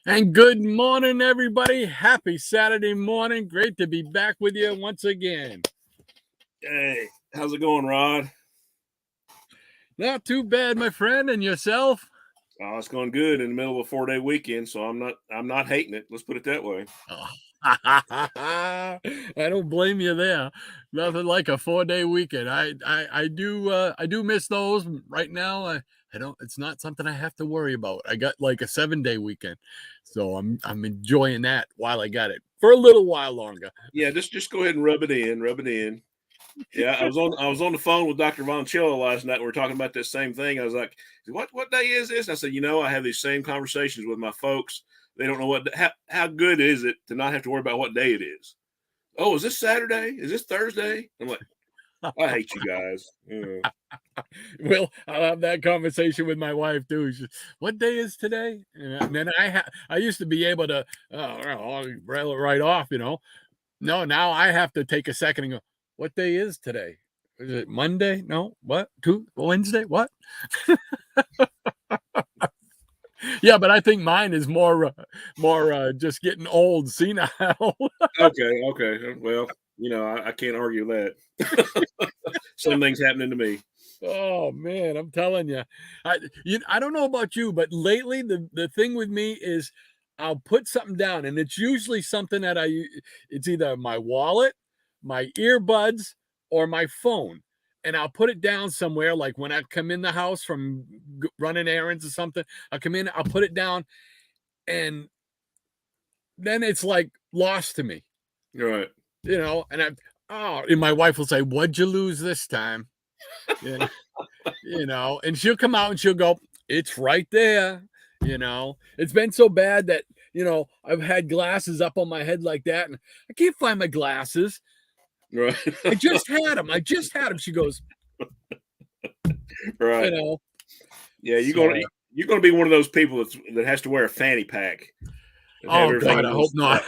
And good morning, everybody. Happy Saturday morning. Great to be back with you once again. Hey, how's it going, Rod? Not too bad, my friend. And yourself? Oh, it's going good in the middle of a 4-day weekend, so I'm not hating it. Let's put it that way. Oh. I don't blame you there. Nothing like a 4-day weekend. I do miss those right now. I don't. It's not something I have to worry about. I got like a 7-day weekend, so I'm enjoying that while I got it for a little while longer. Yeah, just go ahead and rub it in. Rub it in. Yeah, I was on the phone with Dr. Von Chilla last night. We were talking about this same thing. I was like, "What day is this?" And I said, I have these same conversations with my folks. They don't know how good is it to not have to worry about what day it is. Oh, is this Saturday? Is this Thursday? I'm like, I hate you guys. Yeah. Well, I'll have that conversation with my wife too. What day is today? And then I used to be able to rail it right off, No, now I have to take a second and go, what day is today? Is it Monday? No, what? Wednesday? What? Yeah, but I think mine is more just getting old, senile. Okay. Well, I can't argue that. Same thing's happening to me. Oh man, I'm telling you. I don't know about you, but lately the thing with me is I'll put something down, and it's usually something that it's either my wallet, my earbuds, or my phone. And I'll put it down somewhere, like when I come in the house from running errands or something. I'll come in, I'll put it down, and then it's like lost to me. Right. And and my wife will say, "What'd you lose this time?" And she'll come out and she'll go, "It's right there." It's been so bad that, I've had glasses up on my head like that, and I can't find my glasses. Right. I just had them. She goes, right. Yeah, you're gonna be one of those people that has to wear a fanny pack. Oh God, I hope not.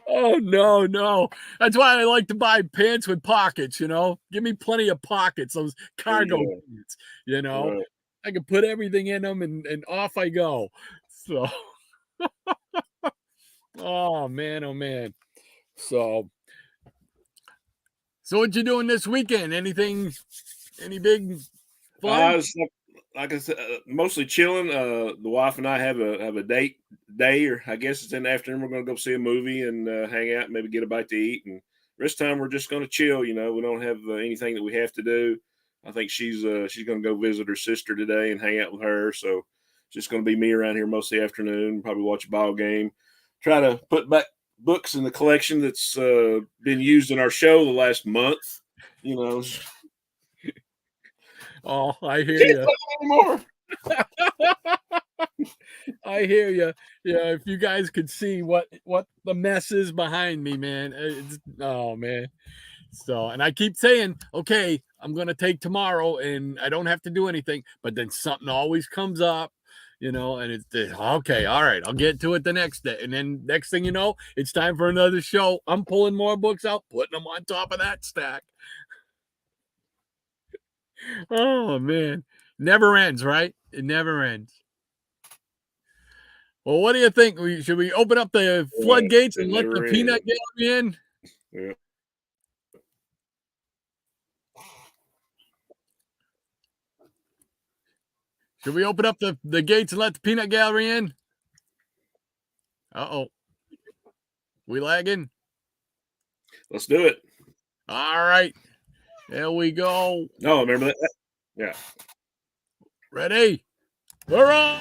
Oh no. That's why I like to buy pants with pockets, Give me plenty of pockets, those cargo pants, Right. I can put everything in them and off I go. So oh man. So what you doing this weekend? Any big fun? Like I said, mostly chilling. The wife and I have a date day, or I guess it's in the afternoon. We're going to go see a movie and hang out, and maybe get a bite to eat. And this time we're just going to chill. We don't have anything that we have to do. I think she's going to go visit her sister today and hang out with her. So it's just going to be me around here most of the afternoon. Probably watch a ball game. Try to put back books in the collection that's been used in our show the last month. Oh, I hear you. I hear you. Yeah, if you guys could see what the mess is behind me, man. Oh man. So, and I keep saying, okay, I'm going to take tomorrow and I don't have to do anything, but then something always comes up, and it's okay, all right, I'll get to it the next day. And then next thing you know, it's time for another show. I'm pulling more books out, putting them on top of that stack. Oh man, never ends, right? It never ends. Well, what do you think? Should we open up the floodgates and let the peanut gallery in? Yeah. Should we open up the gates and let the peanut gallery in? Uh-oh. We lagging? Let's do it. All right. There we go. No, remember that? Yeah. Ready? We're on.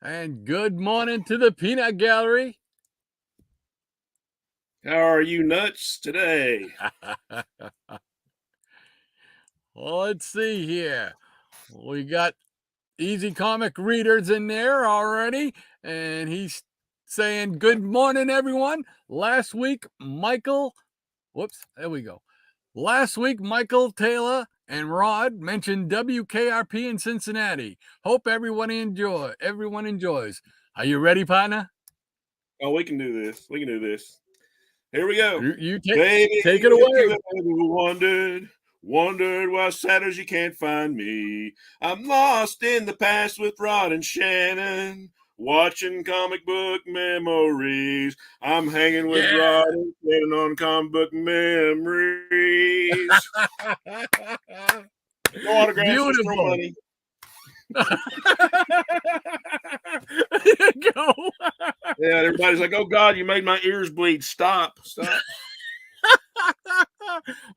And good morning to the peanut gallery. How are you nuts today? Well, let's see here. We got Easy Comic Readers in there already, and he's saying, good morning, everyone. Last week, Michael Taylor and Rod mentioned WKRP in Cincinnati. Hope everyone enjoys. Are you ready, partner? Oh, we can do this. We can do this. Here we go. You Baby, take it if you away. ever wondered why Saturdays you can't find me. I'm lost in the past with Rod and Shannon, watching comic book memories. I'm hanging with Yeah. Rod and Shannon on comic book memories. No autographs, just throw Beautiful. money. There you go. Yeah, everybody's like, "Oh God, you made my ears bleed." Stop.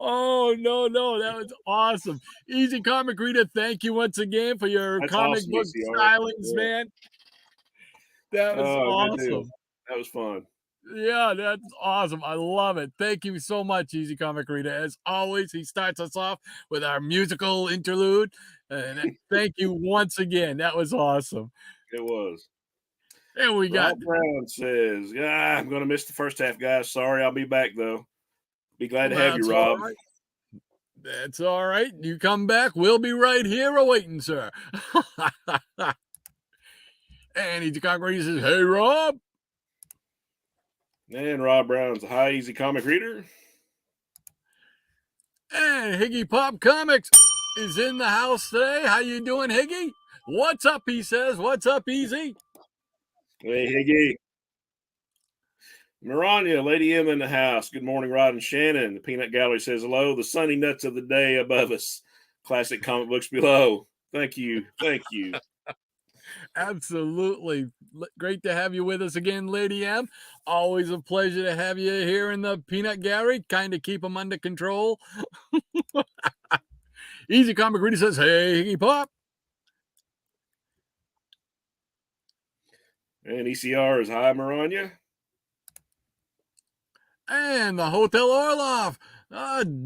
Oh, no, that was awesome. Easy Comic Reader, thank you once again for your That's comic awesome, book ECR. stylings, Yeah. man. That was Oh, good deal. awesome. That was fun. Yeah, that's awesome. I love it. Thank you so much, Easy Comic Reader. As always, he starts us off with our musical interlude. And thank you once again. That was awesome. It was. And we got Rob Brown says, "Yeah, I'm going to miss the first half, guys. Sorry, I'll be back though. Be glad to have you, that's all Rob." right. That's all right. You come back. We'll be right here awaiting, sir. And Easy Comic Reader says, hey, Rob. And Rob Brown's a high easy comic reader. And Higgy Pop Comics is in the house today. How you doing, Higgy? What's up, he says. What's up, Easy? Hey, Higgy. Maranya, Lady M in the house. Good morning, Rod and Shannon. The Peanut Gallery says hello. The sunny nuts of the day above us. Classic comic books below. Thank you. Thank you. Absolutely. Great to have you with us again, Lady M. Always a pleasure to have you here in the Peanut Gallery. Kind of keep them under control. Easy Comic Reader says, hey, Higgy Pop. And ECR is hi, Maranya. And the Hotel Orloff.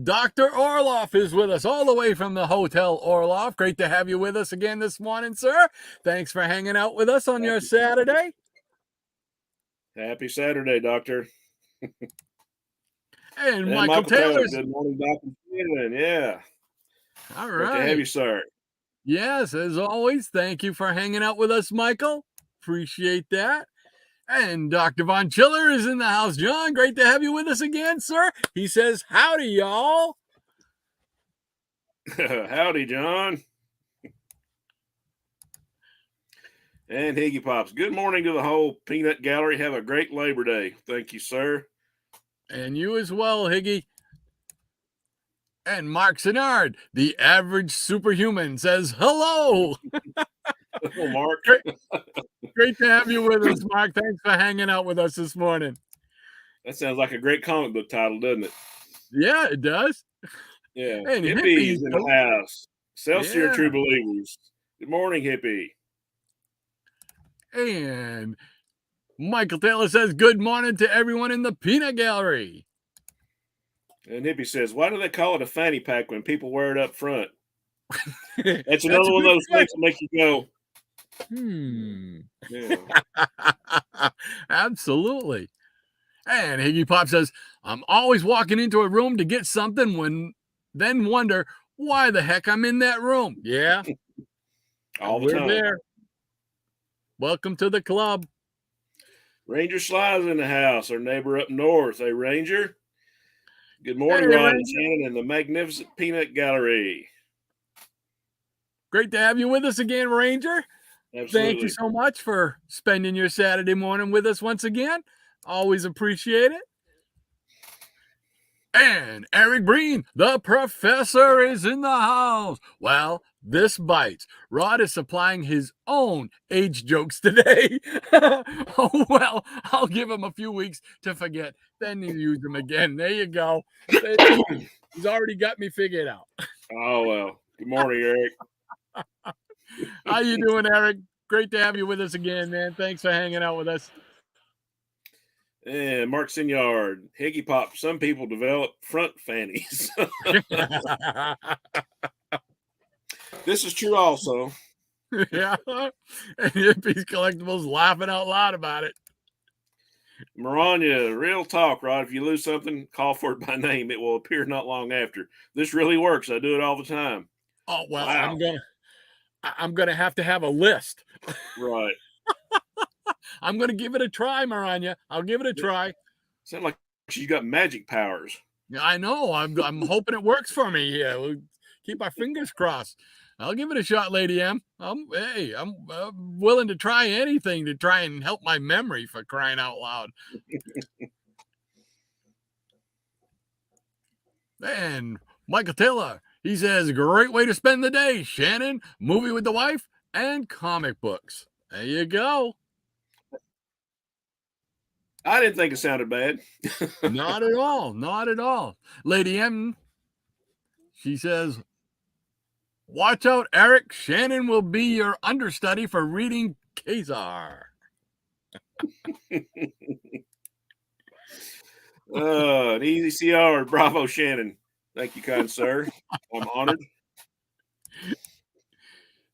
Dr. Orloff is with us all the way from the Hotel Orloff. Great to have you with us again this morning, sir. Thanks for hanging out with us on your Saturday. Happy Saturday, Doctor. And Michael Taylor. Good morning, Dr. Shannon. Yeah. All Great right. to have you, sir. Yes, as always. Thank you for hanging out with us, Michael. Appreciate that. And Dr. Von Chiller is in the house. John, great to have you with us again, sir. He says, howdy, y'all. Howdy, John. And Higgy Pops. Good morning to the whole Peanut Gallery. Have a great Labor Day. Thank you, sir. And you as well, Higgy. And Mark Sinard, the average superhuman, says hello. Hello, Mark. Great to have you with us, Mark. Thanks for hanging out with us this morning. That sounds like a great comic book title, doesn't it? Yeah, it does. Yeah. And Hippie's in the house. Excelsior, Yeah. True Believers. Good morning, Hippie. And Michael Taylor says, good morning to everyone in the Peanut Gallery. And Hippie says, why do they call it a fanny pack when people wear it up front? That's another one of those things that make you go, Yeah. Absolutely. And Higgy Pop says, I'm always walking into a room to get something then wonder why the heck I'm in that room. Yeah. All the We're time. there. Welcome to the club. Ranger Sly's in the house, our neighbor up north. Hey, Ranger. Good morning, Hey, Ron Ranger. and Shannon and the magnificent Peanut Gallery. Great to have you with us again, Ranger. Absolutely. Thank you so much for spending your Saturday morning with us once again. Always appreciate it. And Eric Breen, the professor, is in the house. Well, this bites. Rod is supplying his own age jokes today. Oh, well, I'll give him a few weeks to forget. Then you use them again. There you go. He's already got me figured out. Oh, well. Good morning, Eric. How you doing, Eric? Great to have you with us again, man. Thanks for hanging out with us. And Mark Sinyard, Higgy Pop, some people develop front fannies. This This is true also. Yeah. And Hippies Collectibles laughing out loud about it. Maranya, real talk, Rod. If you lose something, call for it by name. It will appear not long after. This really works. I do it all the time. Oh, well, Wow. I'm gonna have to have a list. Right. I'm gonna give it a try, Maranya. I'll give it a try. Sound like she's got magic powers. Yeah, I know. I'm hoping it works for me here. We'll keep our fingers crossed. I'll give it a shot, Lady M. I'm willing to try anything to try and help my memory, for crying out loud. And Michael Taylor, he says, great way to spend the day, Shannon. Movie with the wife and comic books. There you go. I didn't think it sounded bad. Not at all. Not at all. Lady M, she says, watch out, Eric. Shannon will be your understudy for reading Kazar. An easy CR. Bravo, Shannon. Thank you, kind sir. I'm honored.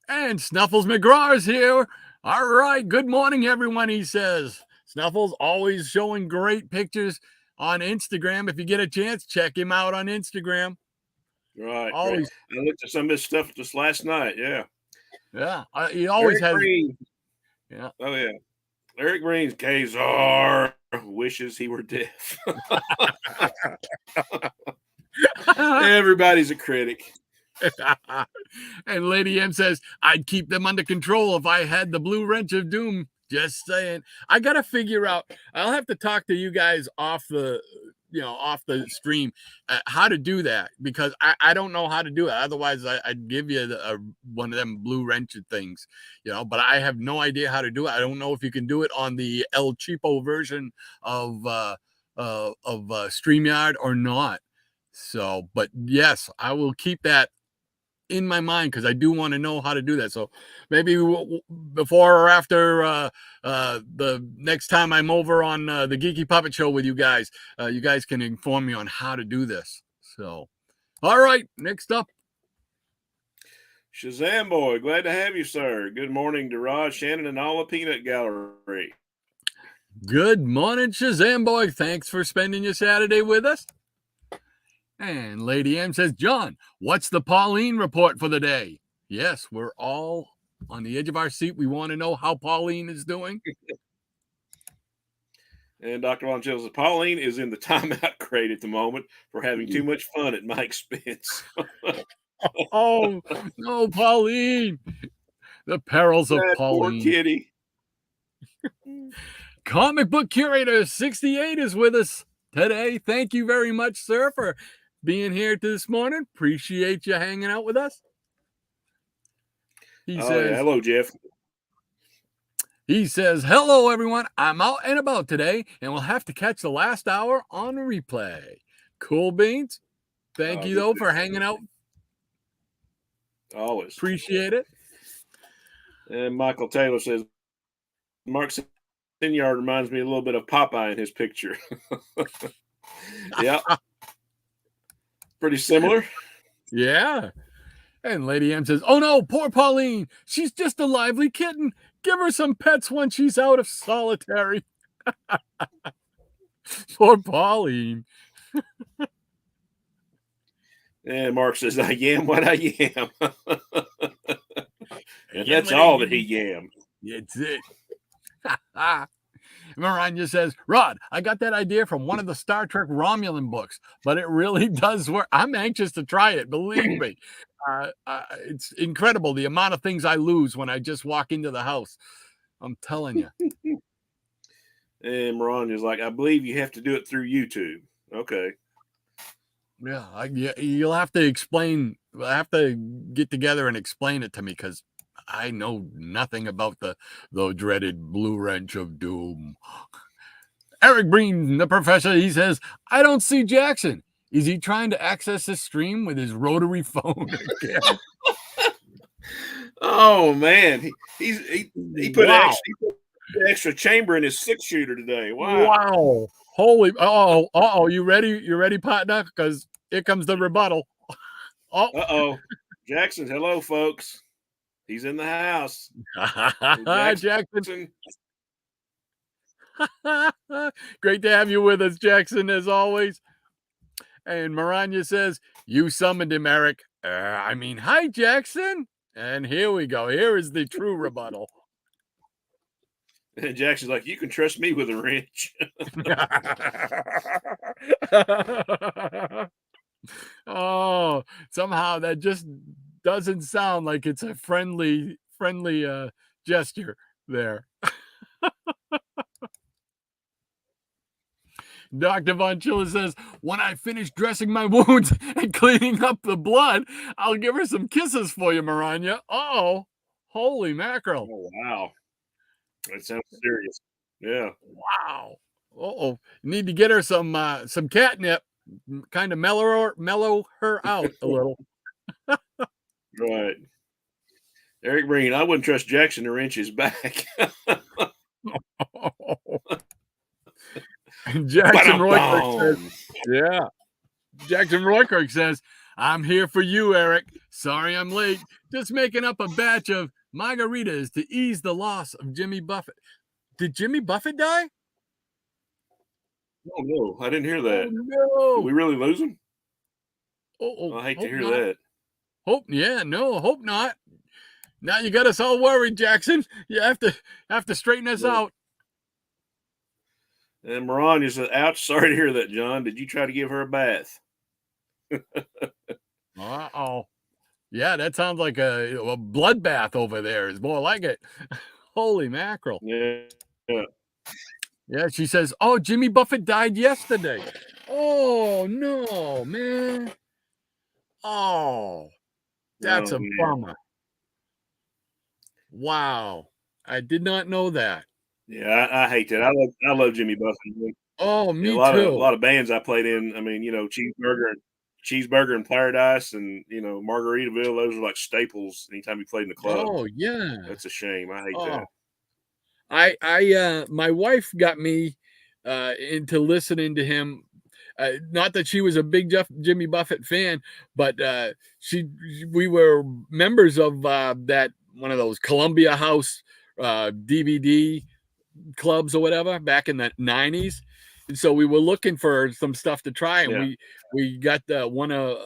And Snuffles McGraw is here. All right. Good morning, everyone, he says. Snuffles always showing great pictures on Instagram. If you get a chance, check him out on Instagram. Right. Always. I looked at some of his stuff just last night. Yeah. Yeah. He always Eric has. Green. Yeah. Oh, yeah. Eric Green's Kazar wishes he were deaf. Everybody's a critic. And Lady M says, I'd keep them under control if I had the blue wrench of doom. Just saying. I got to figure out. I'll have to talk to you guys off the stream, how to do that, because I don't know how to do it. Otherwise, I'd give you one of them blue wrenched things, but I have no idea how to do it. I don't know if you can do it on the El Cheapo version of StreamYard or not. So, but yes, I will keep that in my mind because I do want to know how to do that. So maybe before or after the next time I'm over on the Geeky Puppet Show with you guys can inform me on how to do this. So, all right, next up. Shazam Boy, glad to have you, sir. Good morning to Rod, Shannon, and all the Peanut Gallery. Good morning, Shazam Boy. Thanks for spending your Saturday with us. And Lady M says, John, what's the Pauline report for the day? Yes, we're all on the edge of our seat. We want to know how Pauline is doing. And Dr. Von Chill says, Pauline is in the timeout crate at the moment for having too much fun at my expense. Oh, no, Pauline. The perils of Pauline. Poor kitty. Comic book curator 68 is with us today. Thank you very much, sir, for being here this morning. Appreciate you hanging out with us. He says, hello, Jeff. He says, hello, everyone. I'm out and about today, and we'll have to catch the last hour on replay. Cool beans. Thank you, though, for hanging out. Always. Appreciate it. And Michael Taylor says, Mark Sinyard reminds me a little bit of Popeye in his picture. Yeah. Pretty similar. Yeah. And Lady M says, oh no, poor Pauline. She's just a lively kitten. Give her some pets when she's out of solitary. Poor Pauline. And Mark says, I yam what I yam. And that's all that he yam. It's it. Maranya says, Rod, I got that idea from one of the Star Trek Romulan books, but it really does work. I'm anxious to try it. Believe me. It's incredible the amount of things I lose when I just walk into the house. I'm telling you. And Maranya's like, I believe you have to do it through YouTube. Okay. Yeah, you'll have to explain. I have to get together and explain it to me because I know nothing about the dreaded blue wrench of doom. Eric Breen, the professor, he says, I don't see Jackson. Is he trying to access his stream with his rotary phone again? Oh man, he put extra chamber in his 6-shooter today. Wow. Holy you ready? You ready, partner? Because here comes the rebuttal. Uh-oh. Jackson, hello, folks. He's in the house. Jackson. Great to have you with us, Jackson, as always. And Maranya says, you summoned him, Eric. Hi, Jackson. And here we go. Here is the true rebuttal. And Jackson's like, you can trust me with a wrench. Oh, somehow that just doesn't sound like it's a friendly gesture there. Dr. Von Chilla says, when I finish dressing my wounds and cleaning up the blood, I'll give her some kisses for you, Maranya. Oh, holy mackerel. Oh, wow. That sounds serious. Yeah. Wow. Uh-oh. Need to get her some catnip, kind of mellow her out a little. Right. Eric Breen, I wouldn't trust Jackson to wrench his back. And Jackson Roykirk says, yeah. Jackson Roykirk says, I'm here for you, Eric. Sorry I'm late. Just making up a batch of margaritas to ease the loss of Jimmy Buffett. Did Jimmy Buffett die? Oh, no. I didn't hear that. Oh, no. Did we really lose him? Oh, I hate to hear not. that. Hope not. Now you got us all worried, Jackson. You have to straighten us out. And Maranya said, ouch, sorry to hear that, John. Did you try to give her a bath? Uh-oh. Yeah, that sounds like a bloodbath over there. It's more like it. Holy mackerel. Yeah, she says, oh, Jimmy Buffett died yesterday. Oh, no, man. Oh, that's a bummer. Wow. I did not know that. Yeah, I hate that. I love Jimmy Buffett. Oh, me too. A lot of bands I played in. I mean, Cheeseburger and Paradise, and Margaritaville. Those are like staples anytime you played in the club. Oh yeah, that's a shame. I hate that. I my wife got me into listening to him. Not that she was a big Jimmy Buffett fan, but we were members of that one of those Columbia House DVD clubs or whatever back in the 90s. And so we were looking for some stuff to try, and we got one of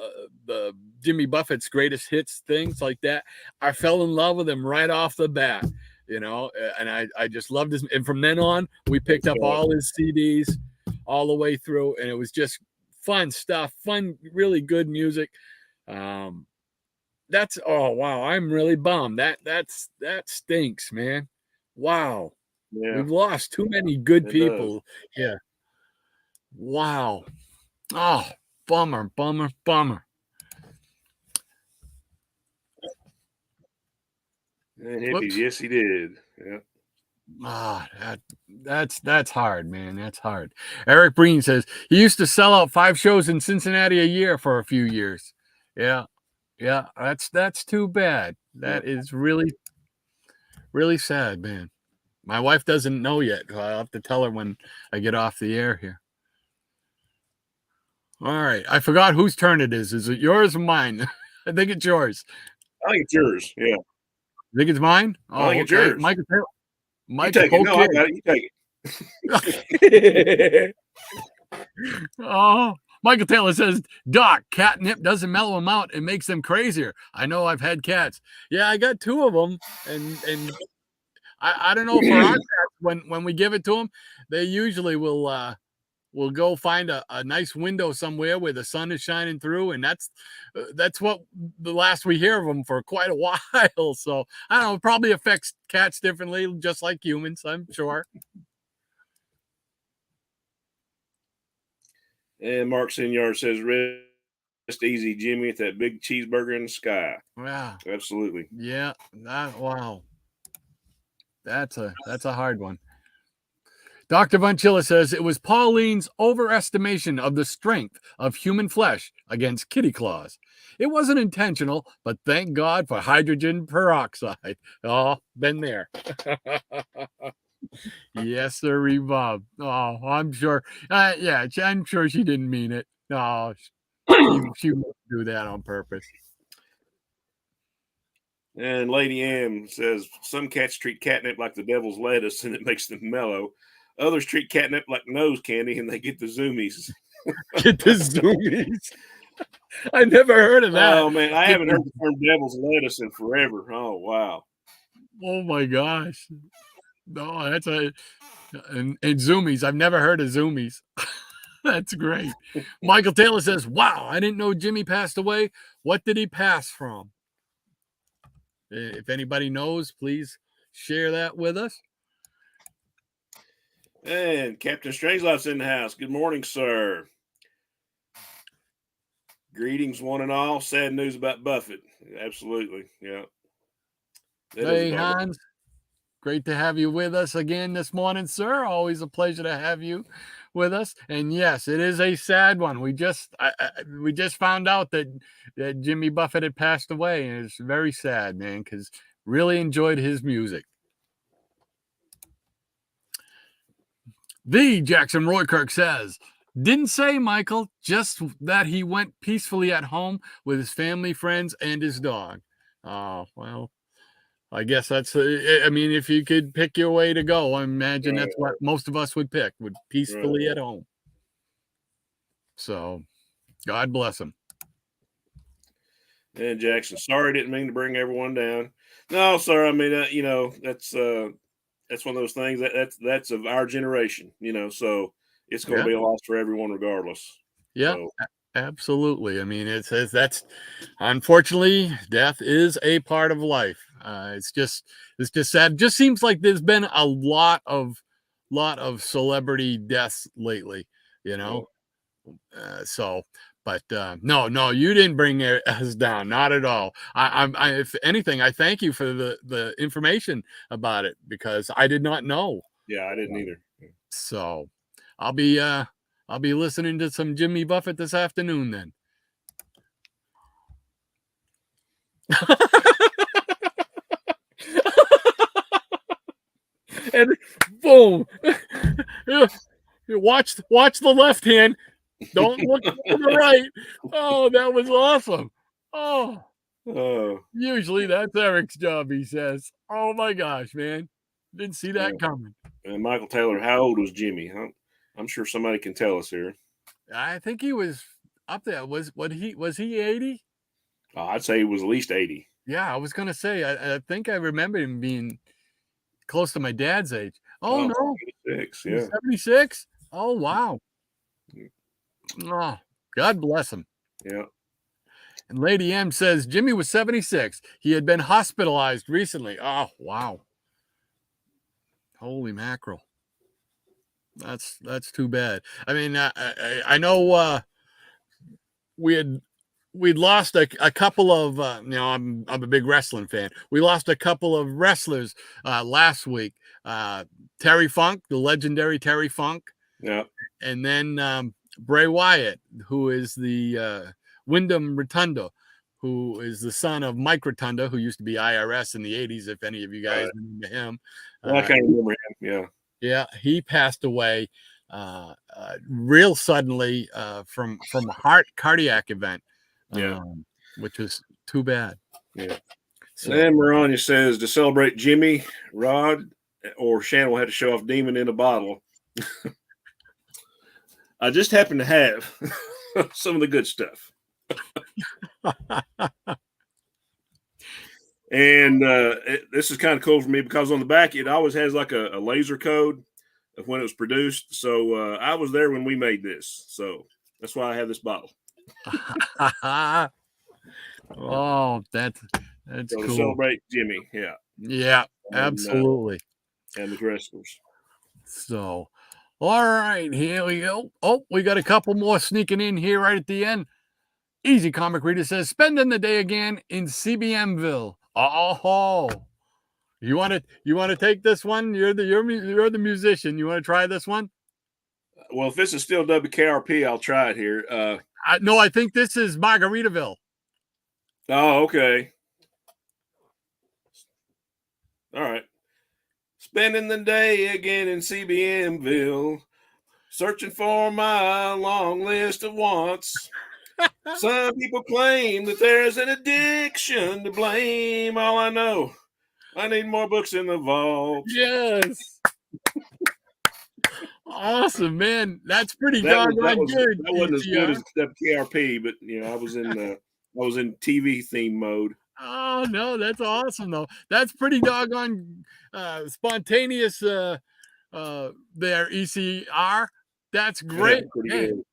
the Jimmy Buffett's greatest hits, things like that. I fell in love with him right off the bat, and I just loved his. And from then on, we picked up all his CDs all the way through, and it was just fun stuff, really good music. That's wow, I'm really bummed. That stinks, man. Wow. Yeah. We've lost too many good people. Yeah. Wow. Oh, bummer. And hippies, yes, he did. Yeah. That's hard, man. That's hard. Eric Breen says he used to sell out 5 shows in Cincinnati a year for a few years. Yeah. That's too bad. That is really, really sad, man. My wife doesn't know yet. I'll have to tell her when I get off the air here. All right. I forgot whose turn it is. Is it yours or mine? I think it's yours. I think it's yours. Yeah. I think it's mine? Oh, I think it's yours. Michael Taylor. You take it. No, I got it. You take it. Oh, Michael Taylor says, Doc, catnip doesn't mellow them out. It makes them crazier. I know I've had cats. Yeah, I got 2 of them. And I don't know for our cats, when we give it to them, they usually will go find a nice window somewhere where the sun is shining through, and that's what the last we hear of them for quite a while. So I don't know, it probably affects cats differently, just like humans, I'm sure. And Mark Senior says, rest easy, Jimmy, at that big cheeseburger in the sky. Yeah, absolutely. Yeah, wow. That's a hard one. Dr. Von Chilla says it was Pauline's overestimation of the strength of human flesh against kitty claws. It wasn't intentional, but thank God for hydrogen peroxide. Oh, been there. Yes, sir, Bob. Oh, I'm sure. I'm sure she didn't mean it. No, she wouldn't do that on purpose. And Lady M says some cats treat catnip like the devil's lettuce and it makes them mellow. Others treat catnip like nose candy and they get the zoomies. Get the zoomies. I never heard of that. Oh man, I Get haven't the, heard the term devil's lettuce in forever. Oh wow. oh my gosh. No, that's a and zoomies. I've never heard of zoomies. That's great. Michael Taylor says, "Wow, I didn't know Jimmy passed away. What did he pass from?" If anybody knows, please share that with us. And Captain Strangelife's in the house. Good morning, sir. Greetings, one and all. Sad news about Buffett. Absolutely. Yeah. That is a Hey, bummer. Hans, great to have you with us again this morning, sir. Always a pleasure to have you with us. And yes, it is a sad one. We just found out that Jimmy Buffett had passed away, and it's very sad, man, because really enjoyed his music. The Jackson Roykirk says, didn't say, Michael, just that he went peacefully at home with his family, friends, and his dog. Oh, well, I guess that's, I mean, if you could pick your way to go, I imagine that's what most of us would pick, would peacefully at home. So, God bless him. And Jackson, sorry, didn't mean to bring everyone down. No, sir. I mean, you know, that's one of those things that's of our generation, you know, so it's going to be a loss for everyone regardless. Yeah, So, absolutely. I mean, it says that's unfortunately death is a part of life. It's just sad. It just seems like there's been a lot of celebrity deaths lately, you know. But no, you didn't bring us down, not at all. If anything, I thank you for the information about it because I did not know. yeah, I didn't either. So I'll be listening to some Jimmy Buffett this afternoon then. And boom. Watch the left hand. Don't look to the right. Oh, that was awesome. Oh, usually that's Eric's job, he says. Oh my gosh, man. Didn't see that coming. And Michael Taylor, how old was Jimmy? I'm sure somebody can tell us here. I think he was up there. Was he 80? I'd say he was at least 80. Yeah, I was gonna say I think I remember him being close to my dad's age. Oh no, 76, yeah. 76? Oh wow. Oh, God bless him. Yeah. And Lady M says Jimmy was 76. He had been hospitalized recently. Oh wow. Holy mackerel. That's too bad. I mean, I know we'd lost a couple of I'm a big wrestling fan. We lost a couple of wrestlers last week. Terry Funk, the legendary Terry Funk. Yeah. And then Bray Wyatt, who is the Wyndham Rotunda, who is the son of Mike Rotunda, who used to be IRS in the 80s, if any of you guys remember him. I can't remember him. Yeah. Yeah, he passed away real suddenly from a cardiac event. Which was too bad. Yeah. So, and Marania says to celebrate Jimmy, Rod or Shannon had to show off Demon in a bottle. I just happen to have some of the good stuff. And this is kind of cool for me because on the back, it always has like a laser code of when it was produced. So I was there when we made this. So that's why I have this bottle. Oh, that's so cool. To celebrate Jimmy. Yeah. Yeah, absolutely. And the wrestlers. So, all right, here we go. Oh, we got a couple more sneaking in here right at the end. Easy Comic Reader says, spending the day again in CBMville. Oh, you want to take this one? You're the musician. You want to try this one? Well, if this is still WKRP, I'll try it here. No, I think this is Margaritaville. Oh, okay. All right. Spending the day again in CBMville, searching for my long list of wants. Some people claim that there's an addiction to blame. All I know, I need more books in the vault. Yes. Awesome, man. That's pretty That was doggone good, that wasn't as good ECR. as WKRP, but I was in TV theme mode. Oh, no, that's awesome, though. That's pretty doggone spontaneous there, ECR. That's Yeah, great. pretty Hey, good.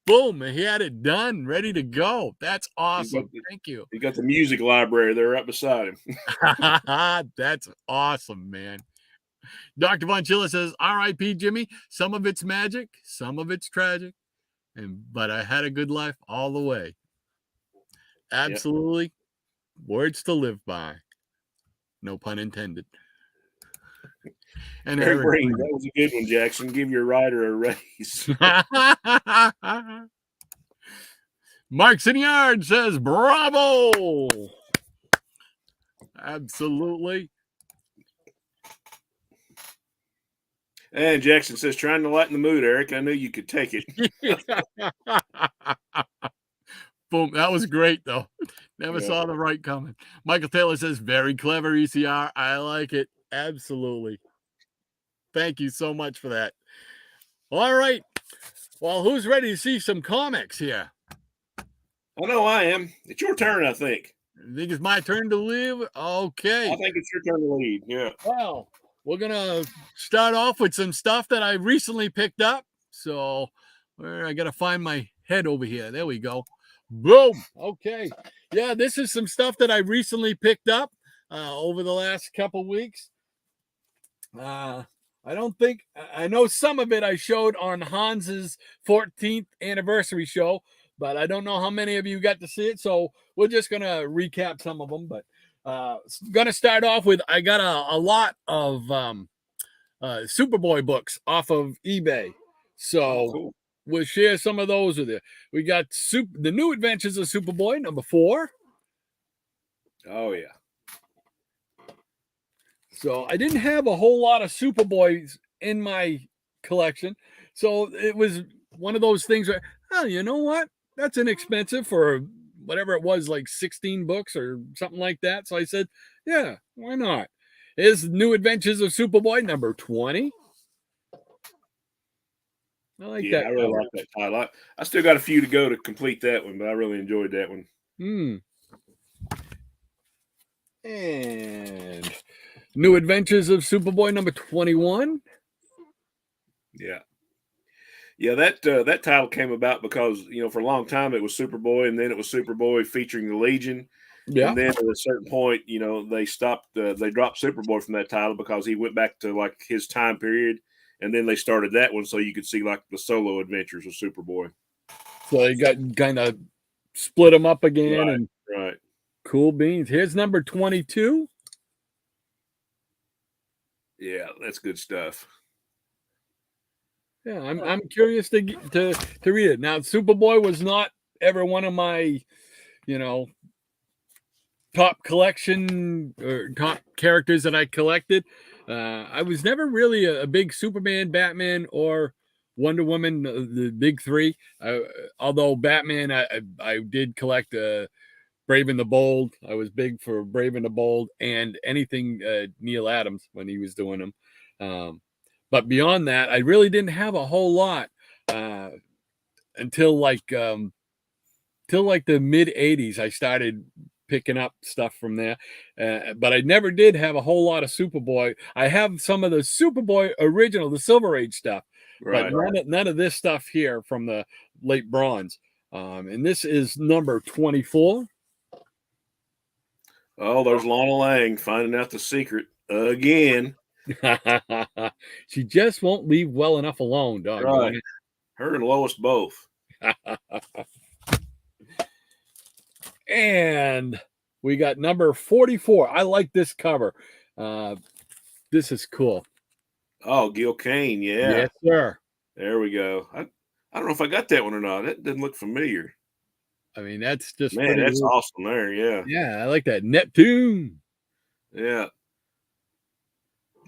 boom, he had it done, ready to go. That's He's got awesome. the, Thank you. he's got the music library there right beside him. That's awesome, man. Dr. Von Chilla says, R.I.P. Jimmy. Some of it's magic, some of it's tragic, but I had a good life all the way. Yep. Absolutely. Words to live by. No pun intended. And Eric Eric Breen, that was a good one, Jackson. Give your writer a raise. Mark Yard says, bravo. Absolutely. And Jackson says, trying to lighten the mood, Eric. I knew you could take it. Boom. That was great, though. Never Yeah. saw the right coming. Michael Taylor says, very clever, ECR. I like it. Absolutely. Thank you so much for that. All right. Well, who's ready to see some comics here? I know I am. It's your turn, I think. I think it's my turn to leave. Okay. I think it's your turn to lead. Yeah. Well, we're going to start off with some stuff that I recently picked up. So I got to find my head over here. There we go. Boom. Okay. Yeah, this is some stuff that I recently picked up over the last couple weeks. I don't think I know some of it I showed on Hans's 14th anniversary show, but I don't know how many of you got to see it. So we're just going to recap some of them. But going to start off with I got a lot of Superboy books off of eBay. So Cool. we'll share some of those with you. We got the New Adventures of Superboy, number 4. Oh, yeah. So I didn't have a whole lot of Superboys in my collection. So it was one of those things where, oh, you know what? That's inexpensive for whatever it was, like 16 books or something like that. So I said, yeah, why not? Is New Adventures of Superboy number 20. I like that. I really like that title. I still got a few to go to complete that one, but I really enjoyed that one. And New Adventures of Superboy number 21. Yeah. Yeah, that title came about because, for a long time it was Superboy, and then it was Superboy featuring the Legion. Yeah. And then at a certain point, they stopped, they dropped Superboy from that title because he went back to like his time period. And then they started that one so you could see like the solo adventures of Superboy. So they got kind of split them up again. Right, and right. Cool beans. Here's number 22. Yeah, that's good stuff. Yeah, I'm curious to read it. Now, Superboy was not ever one of my, top collection or top characters that I collected. I was never really a big Superman, Batman, or Wonder Woman, the big three. Although Batman, I did collect Brave and the Bold. I was big for Brave and the Bold and anything Neil Adams when he was doing them. But beyond that, I really didn't have a whole lot until like the mid 80s. I started picking up stuff from there, but I never did have a whole lot of Superboy. I have some of the Superboy original, the Silver Age stuff, Right. but none of this stuff here from the late Bronze. And this is number 24. Oh, there's Lana Lang finding out the secret again. She just won't leave well enough alone, dog. Right. Her and Lois both. And we got number 44. I like this cover. This is cool. Oh, Gil Kane. Yeah. Yes, sir. There we go. I don't know if I got that one or not. That didn't look familiar. I mean, that's just Man, that's awesome there. Yeah. Yeah, I like that. Neptune. Yeah.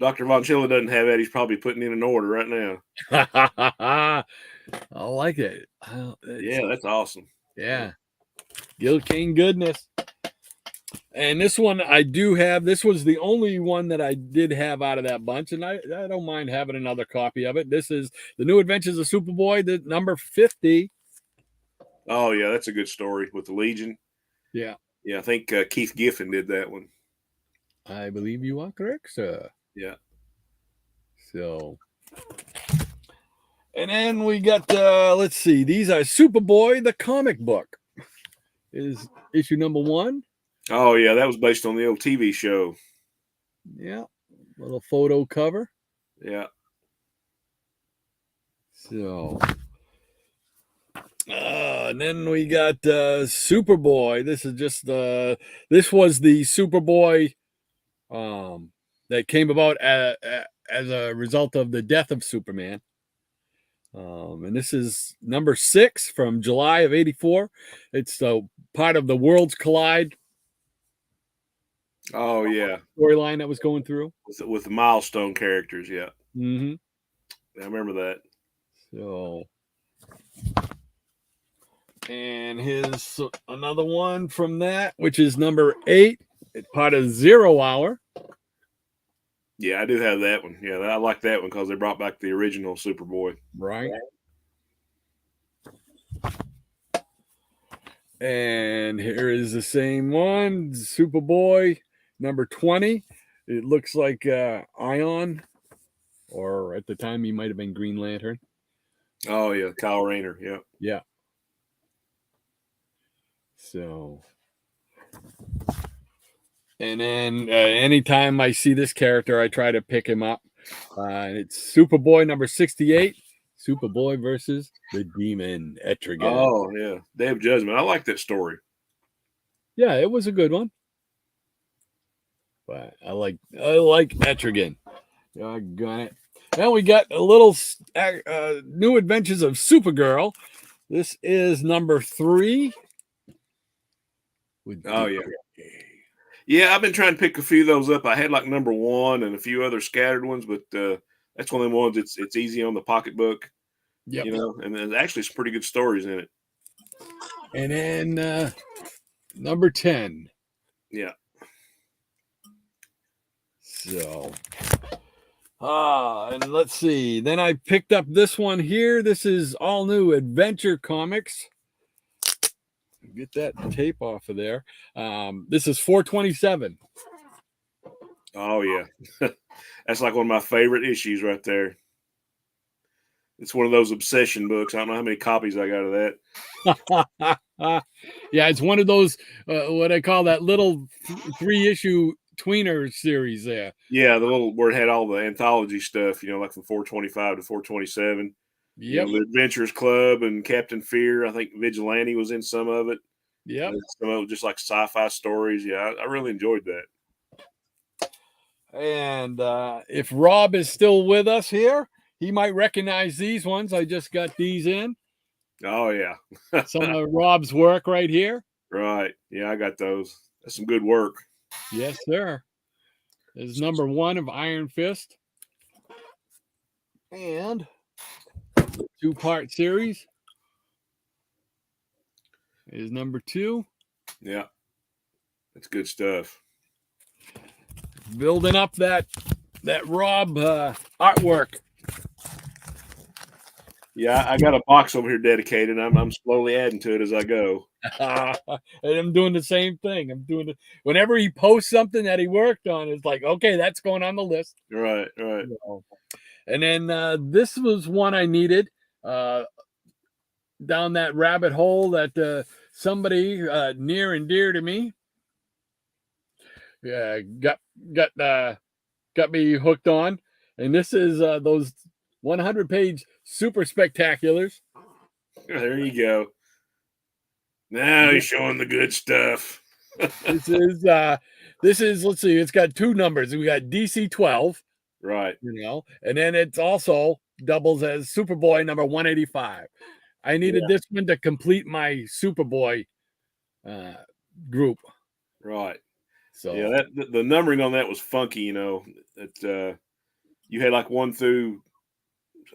Dr. Von Chilla doesn't have that. He's probably putting in an order right now. I like it. Yeah, that's awesome. Yeah. Gil Kane goodness. And this one I do have. This was the only one that I did have out of that bunch, and I don't mind having another copy of it. This is The New Adventures of Superboy, the number 50. Oh yeah, that's a good story with the Legion. Yeah, Yeah, I think Keith Giffen did that one. I believe you are correct, sir. Yeah. So, and then we got let's see, these are Superboy the comic book. Is issue number 1. Oh yeah, that was based on the old TV show. Yeah, little photo cover. Yeah. So, and then we got Superboy. This is just this was the Superboy that came about as a result of the death of Superman. And this is number 6 from July of '84. It's part of the Worlds Collide Oh yeah, storyline that was going through. with the milestone characters. Yeah, Mm-hmm. I remember that. So, and here's another one from that, which is number 8. It's part of 0 Hour. Yeah, I do have that one. Yeah, I like that one because they brought back the original Superboy. Right. And here is the same one, Superboy, number 20. It looks like Ion, or at the time he might have been Green Lantern. Oh yeah, Kyle Rayner. Yeah. Yeah. So, and then anytime I see this character, I try to pick him up. And it's Superboy number 68, Superboy versus the Demon Etrigan. Oh yeah, Day of Judgment. I like that story. Yeah, it was a good one. But I like Etrigan. I got it. Now we got a little New Adventures of Supergirl. This is number 3. Oh yeah. Yeah, I've been trying to pick a few of those up. I had like number 1 and a few other scattered ones, but that's one of them ones. It's easy on the pocketbook. Yep. You know, and there's actually some pretty good stories in it. And then number 10. Yeah. So, and let's see. Then I picked up this one here. This is All New Adventure Comics. Get that tape off of there. This is 427. Oh yeah, that's like one of my favorite issues right there. It's one of those obsession books. I don't know how many copies I got of that. Yeah, it's one of those what I call that little 3-issue tweener series there. Yeah, the little where it had all the anthology stuff, you know, like from 425 to 427. You Yep. know, the Adventurers Club and Captain Fear. I think Vigilante was in some of it. Yep. Some of it just like sci-fi stories. Yeah, I really enjoyed that. And if Rob is still with us here, he might recognize these ones. I just got these in. Oh yeah. Some of Rob's work right here. Right. Yeah, I got those. That's some good work. Yes, sir. There's number 1 of Iron Fist. And 2-part series is number 2. Yeah. That's good stuff. Building up that Rob artwork. Yeah, I got a box over here dedicated. I'm slowly adding to it as I go. And I'm doing the same thing. I'm doing it whenever he posts something that he worked on. It's like, okay, that's going on the list. Right. And then this was one I needed down that rabbit hole that somebody near and dear to me got me hooked on. And this is those 100-page super spectaculars. There you go. Now he's showing the good stuff. This is let's see, it's got 2 numbers. We got DC 12, Right. you know, and then it's also doubles as Superboy number 185. I needed this one to complete my Superboy group. Right. So yeah, the numbering on that was funky. You know, that you had like 1 through,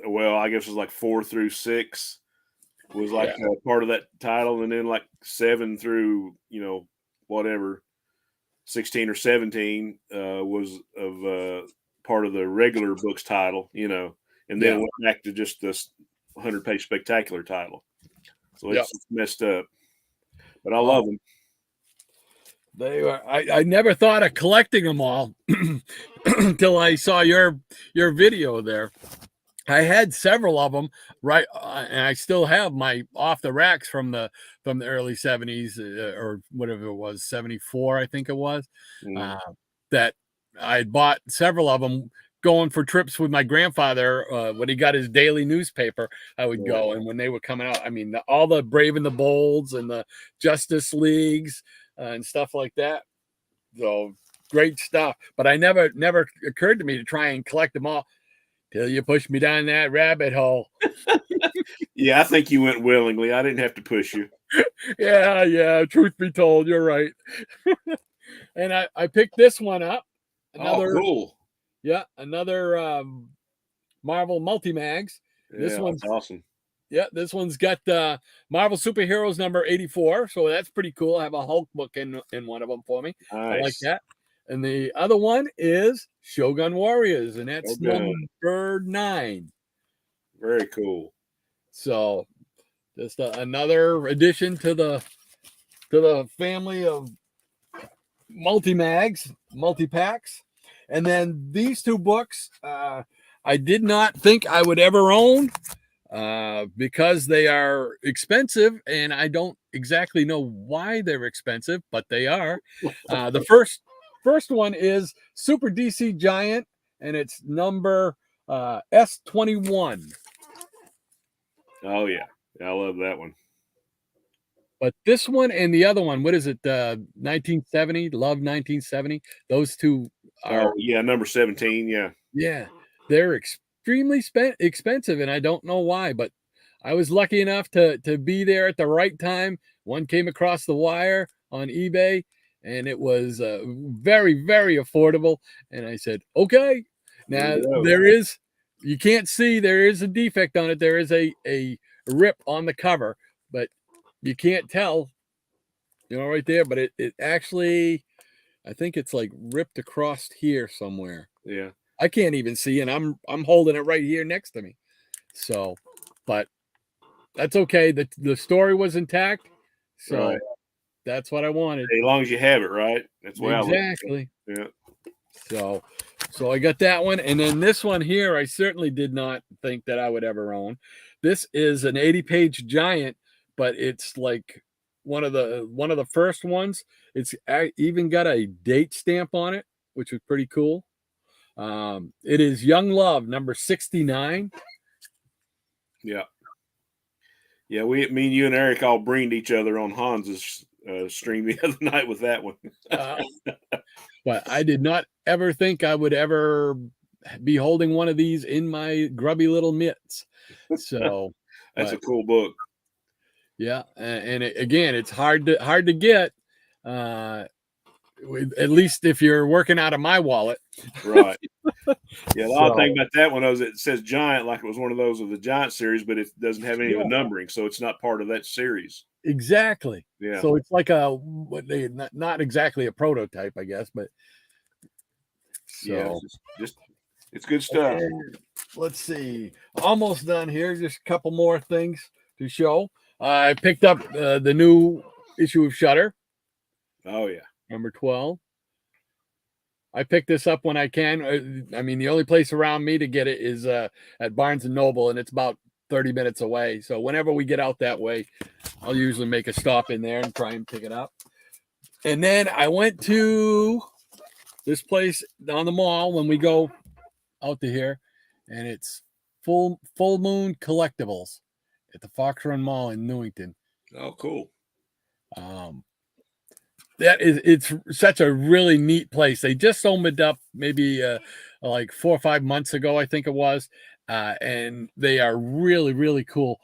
well, I guess it was like 4 through 6, was like Yeah. part of that title, and then like 7 through whatever 16 or 17 was of part of the regular books title, and then Yeah. it went back to just this 100-page spectacular title. So Yep. it's messed up, but I love Oh, them. they were. I never thought of collecting them all until I saw your video there. I had several of them, right, and I still have my off the racks from the early '70s or whatever it was, '74, I think it was. Mhm. Uh, that I bought several of them going for trips with my grandfather when he got his daily newspaper. I would Yeah. go, and when they were coming out, I mean, all the Brave and the Bolds and the Justice Leagues and stuff like that. So great stuff. But I never occurred to me to try and collect them all till you push me down that rabbit hole. Yeah, I think you went willingly. I didn't have to push you. Yeah. Truth be told, you're right. And I picked this one up. Oh, Another, cool. yeah, another Marvel Multimags. This Yeah, one's that's awesome. yeah, this one's got Marvel Superheroes number 84, so that's pretty cool. I have a Hulk book in one of them for me. I like Nice. that. And the other one is Shogun Warriors, and that's Well done. number 9. Very cool. So just another addition to the family of multi-mags, multi-packs. And then these two books I did not think I would ever own because they are expensive, and I don't exactly know why they're expensive, but they are. The first one is Super DC Giant, and it's number S21. Oh yeah. I love that one. But this one and the other one, what is it? 1970, Love 1970. Those two Oh are, yeah, number 17. Yeah. yeah, they're extremely expensive, and I don't know why. But I was lucky enough to be there at the right time. One came across the wire on eBay, and it was very, very affordable. And I said, okay. There Now you go. you can't see, there is a defect on it. There is a rip on the cover, but you can't tell, right there. But it actually, I think it's like ripped across here somewhere. Yeah. I can't even see, and I'm holding it right here next to me. So, but that's okay. The story was intact, so Right. that's what I wanted. As long as you have it, right? That's the way I look at Exactly. it. Yeah. So, I got that one, and then this one here, I certainly did not think that I would ever own. This is an 80-page giant, but it's like one of the first ones. It's even got a date stamp on it, which is pretty cool. It is Young Love number 69. Yeah. Yeah. Me and you and Eric all brained each other on Hans's stream the other night with that one. Uh, but I did not ever think I would ever be holding one of these in my grubby little mitts. So, That's a but cool book. yeah, and again, it's hard to get. At least if you're working out of my wallet. Right. Yeah. The odd So thing about that one is it says Giant like it was one of those of the Giant series, but it doesn't have any of yeah, the numbering, so it's not part of that series. exactly. Yeah. So it's like not exactly a prototype, I guess, but Yeah. so It's good stuff. and let's see. Almost done here. Just a couple more things to show. I picked up the new issue of Shutter, Oh yeah. number 12. I pick this up when I can. I mean, the only place around me to get it is at Barnes and Noble, and it's about 30 minutes away. So whenever we get out that way, I'll usually make a stop in there and try and pick it up. And then I went to this place on the mall when we go out to here, and it's Full Moon Collectibles at the Fox Run Mall in Newington. Oh, cool. It's such a really neat place. They just opened up maybe like 4 or 5 months ago, I think it was. And they are really, really cool.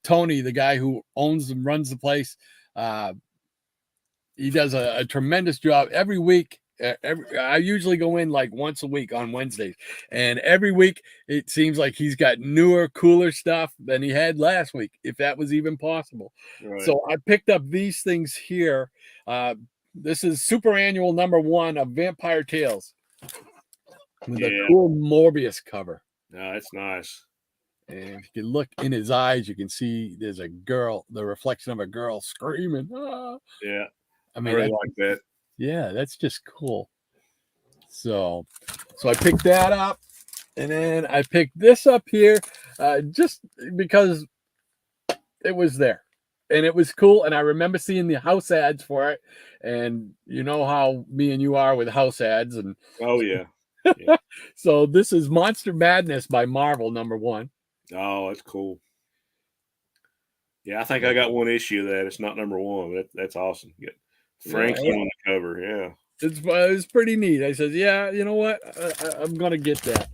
Tony, the guy who owns and runs the place, he does a tremendous job. Every week I usually go in like once a week on Wednesdays, and every week it seems like he's got newer, cooler stuff than he had last week, if that was even possible. Right. So I picked up these things here. Uh, this is super annual #1 of Vampire Tales with a Yeah. cool Morbius cover. No, that's nice. And if you can look in his eyes, you can see there's a girl, the reflection of a girl screaming. Ah. Yeah. I I mean, really like that. yeah, that's just cool. So I picked that up, and then I picked this up here, just because it was there, and it was cool. And I remember seeing the house ads for it, and you know how me and you are with house ads, and Oh yeah. Yeah. so this is Monster Madness by Marvel #1. Oh, that's cool. Yeah, I think I got one issue of that. It's not #1. That's awesome. You got Yeah, Frankie on the cover. Yeah. it's pretty neat. I said, yeah, you know what, I'm gonna get that.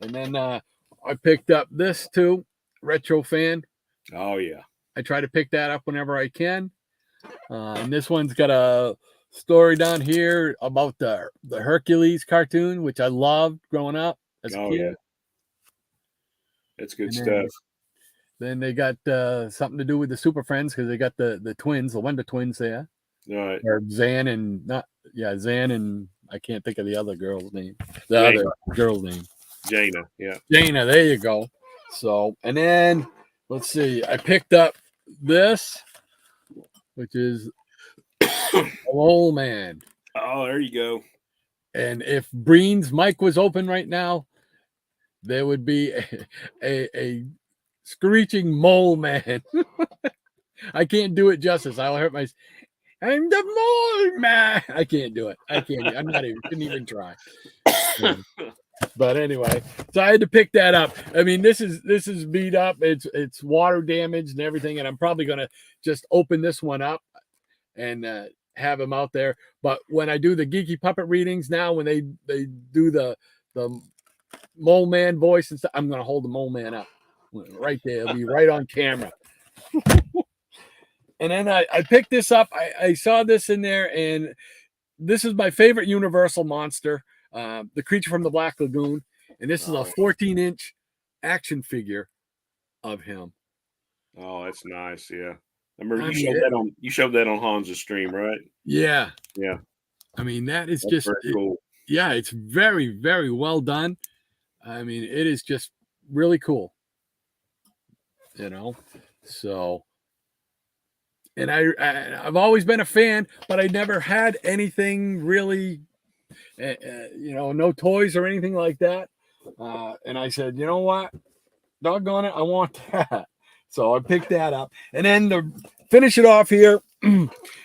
And then I picked up this too, Retro Fan. Oh yeah. I try to pick that up whenever I can. And this one's got a story down here about the Hercules cartoon, which I loved growing up as a Oh kid. yeah. That's good And stuff. then they got something to do with the Super Friends, because they got the twins, the Wonder Twins there, All right. or Zan and not yeah Zan and I can't think of the other girl's name. The Jaina. other girl's name, Jaina. Yeah. Jaina. There you go. So, and then let's see, I picked up this, which is Old Man. Oh, there you go. And if Breen's mic was open right now, there would be a screeching mole man. I can't do it justice. I'll hurt my. I'm the mole man. I can't do it. I can't. I'm not even. Couldn't even try. But anyway, so I had to pick that up. I mean, this is beat up. It's water damaged and everything, and I'm probably gonna just open this one up and have him out there. But when I do the geeky puppet readings now, when they do the mole man voice and stuff, I'm gonna hold the mole man up right there. It'll be right on camera. And then I picked this up. I saw this in there, and this is my favorite Universal monster, the creature from the Black Lagoon. And this is a 14-inch action figure of him. Oh, that's nice. Yeah. I remember I you mean, showed that on Hans's stream, right? yeah. Yeah. I mean, that is That's just very cool. yeah, it's very, very well done. I mean, it is just really cool. So, and I've always been a fan, but I never had anything really, no toys or anything like that. And I said, you know what, doggone it, I want that. So I picked that up, and then to finish it off here,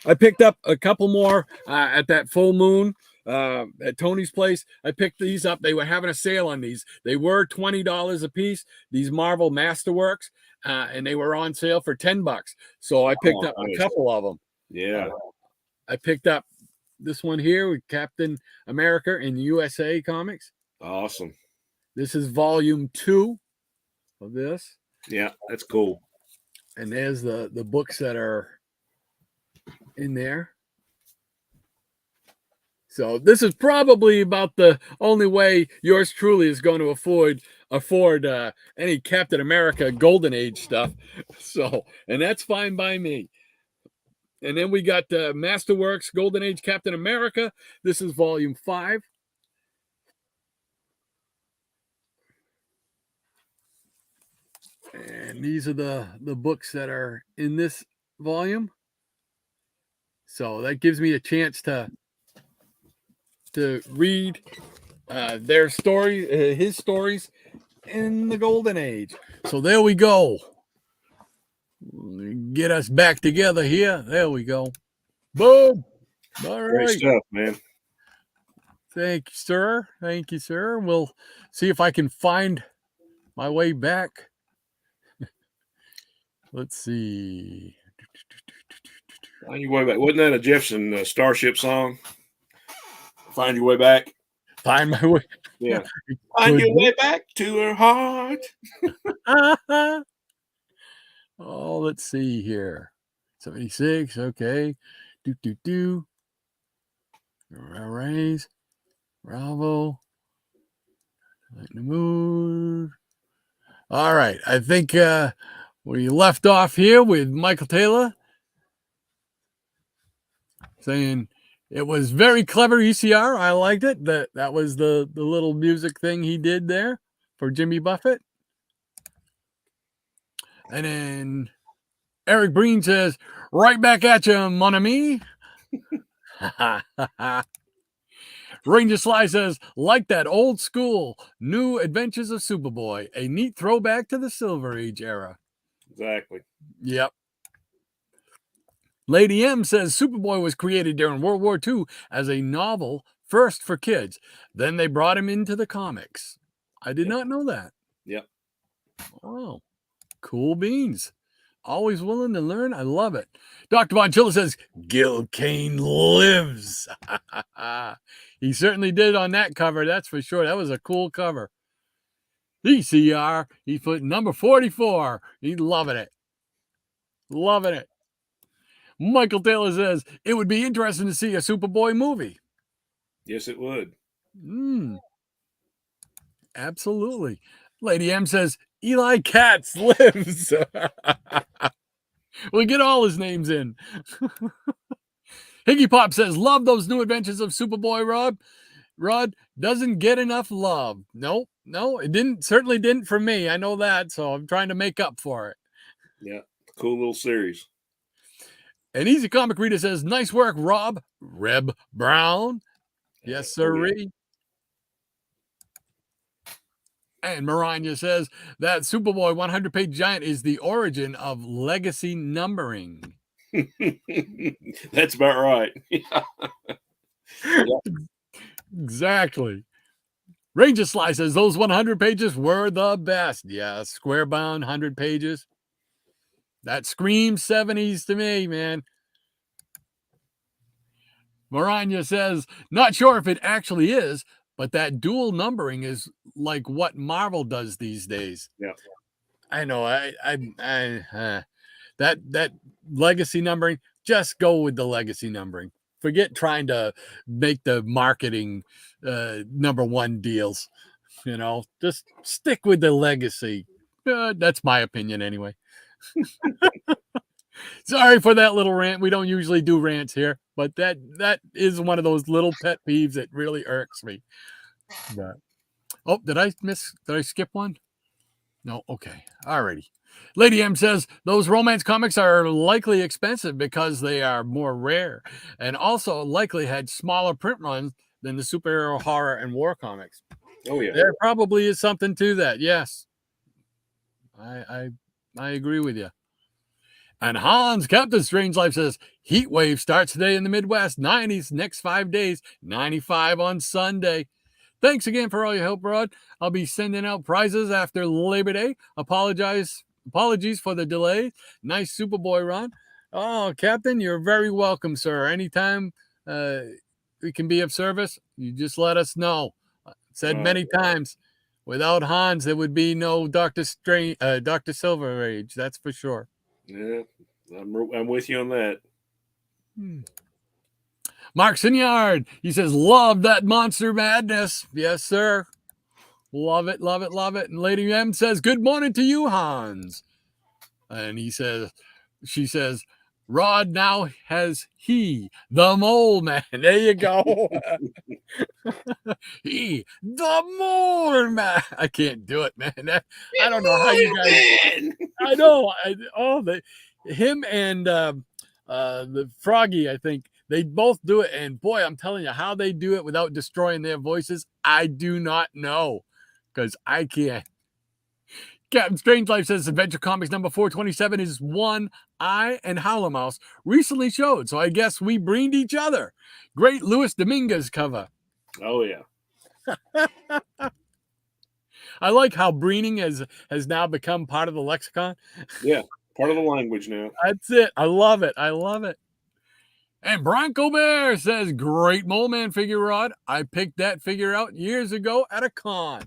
I picked up a couple more at that full moon at Tony's place. I picked these up. They were having a sale on these. They were $20 a piece. These Marvel Masterworks, and they were on sale for $10. So I picked up a couple of them. Yeah. I picked up this one here with Captain America in USA Comics. Awesome. This is volume 2 of this. Yeah, that's cool. And there's the books that are in there. So this is probably about the only way yours truly is going to afford any Captain America Golden Age stuff. So, and that's fine by me. And then we got Masterworks Golden Age Captain America. This is volume 5. And these are the books that are in this volume. So that gives me a chance to read their story, his stories in the Golden Age. So there we go. Get us back together here. There we go. Boom. All right. Great stuff, man. Thank you, sir. Thank you, sir. We'll see if I can find my way back. Let's see. Find your way back. Wasn't that a Jefferson Starship song? Find your way back. Find my way. Yeah. Find your way back to her heart. Oh, let's see here. 76. Okay. Raise, Bravo, in the mood. All right, I think we left off here with Michael Taylor saying it was very clever ECR. I liked it. That was the little music thing he did there for Jimmy Buffett. And then Eric Breen says, right back at you, mon ami. Ranger Sly says, like that old school, New Adventures of Superboy, a neat throwback to the Silver Age era. Exactly. Yep. Lady M says Superboy was created during World War II as a novel, first for kids. Then they brought him into the comics. I did not know that. Yep. Oh, cool beans. Always willing to learn. I love it. Dr. Von Chilla says, Gil Kane lives. He certainly did on that cover. That's for sure. That was a cool cover. ECR, he put number 44. He's loving it. Loving it. Michael Taylor says, it would be interesting to see a Superboy movie. Yes, it would. Absolutely. Lady M says, Eli Katz lives. We'll get all his names in. Higgy Pop says, love those New Adventures of Superboy, Rod. Rod doesn't get enough love. No, it certainly didn't for me. I know that, so I'm trying to make up for it. Yeah, cool little series. An Easy Comic Reader says, nice work, Rob. Reb Brown. Yes, sirree. And Maranya says that Superboy 100-page giant is the origin of legacy numbering. That's about right. Yeah. Exactly. Ranger Sly says those 100 pages were the best. Yeah, square bound 100 pages. That screams 70s to me, man. Maranya says, not sure if it actually is, but that dual numbering is like what Marvel does these days. Yeah. I know. That legacy numbering, just go with the legacy numbering. Forget trying to make the marketing number one deals. Just stick with the legacy. That's my opinion anyway. Sorry for that little rant. We don't usually do rants here, but that is one of those little pet peeves that really irks me. But, did I skip one? No. Okay. Alrighty. Lady M says those romance comics are likely expensive because they are more rare and also likely had smaller print runs than the superhero, horror, and war comics. Oh, yeah. There probably is something to that. Yes. I agree with you. And Hans, Captain Strangeliffe says, heat wave starts today in the Midwest, 90s, next 5 days, 95 on Sunday. Thanks again for all your help, Rod. I'll be sending out prizes after Labor Day. Apologies for the delay. Nice Superboy run. Oh, Captain, you're very welcome, sir. Anytime we can be of service, you just let us know. Said many times, without Hans, there would be no Dr. Silver Age. That's for sure. Yeah, I'm with you on that. Mark Sinyard, he says, love that monster madness. Yes, sir. Love it, love it, love it. And Lady M says, good morning to you, Hans. And she says, Rod now has he, the mole man. There you go. He, the mole man. I can't do it, man. I don't know how you guys. I know. Him and the Froggy, I think they both do it. And boy, I'm telling you, how they do it without destroying their voices, I do not know, because I can't. Captain Strangeliffe says Adventure Comics number 427 is one I and Howler Mouse recently showed, so I guess we breened each other. Great Luis Dominguez cover. Oh, yeah. I like how breening has now become part of the lexicon. Yeah, part of the language now. That's it. I love it. I love it. And Bronco Bear says, great Mole Man figure, Rod. I picked that figure out years ago at a con.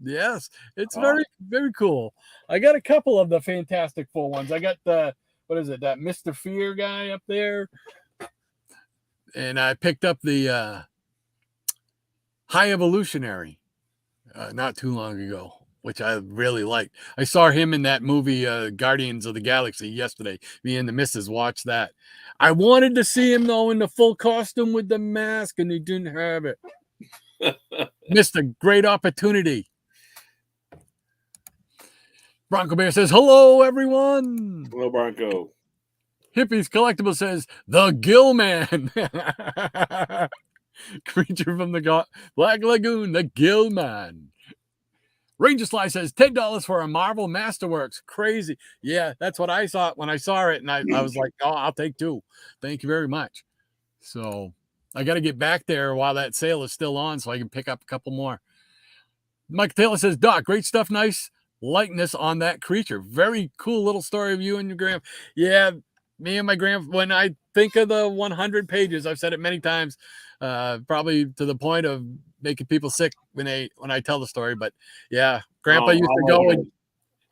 Yes, it's very, very cool. I got a couple of the Fantastic Four ones. I got that Mr. Fear guy up there. and I picked up the High Evolutionary not too long ago, which I really liked. I saw him in that movie Guardians of the Galaxy yesterday. Me and the missus watched that. I wanted to see him though in the full costume with the mask, and he didn't have it. Missed a great opportunity. Bronco Bear says, hello, everyone. Hello, Bronco. Hippies Collectible says, the Gill Man. Creature from the Black Lagoon, the Gill Man. Ranger Sly says, $10 for a Marvel Masterworks. Crazy. Yeah, that's what I saw when I saw it. And I was like, oh, I'll take 2. Thank you very much. So I got to get back there while that sale is still on so I can pick up a couple more. Mike Taylor says, Doc, great stuff. Nice likeness on that creature. Very cool little story of you and your grandpa. Yeah, me and my grandpa, when I think of the 100 pages, I've said it many times, probably to the point of making people sick when I tell the story. But yeah, Grandpa used to go and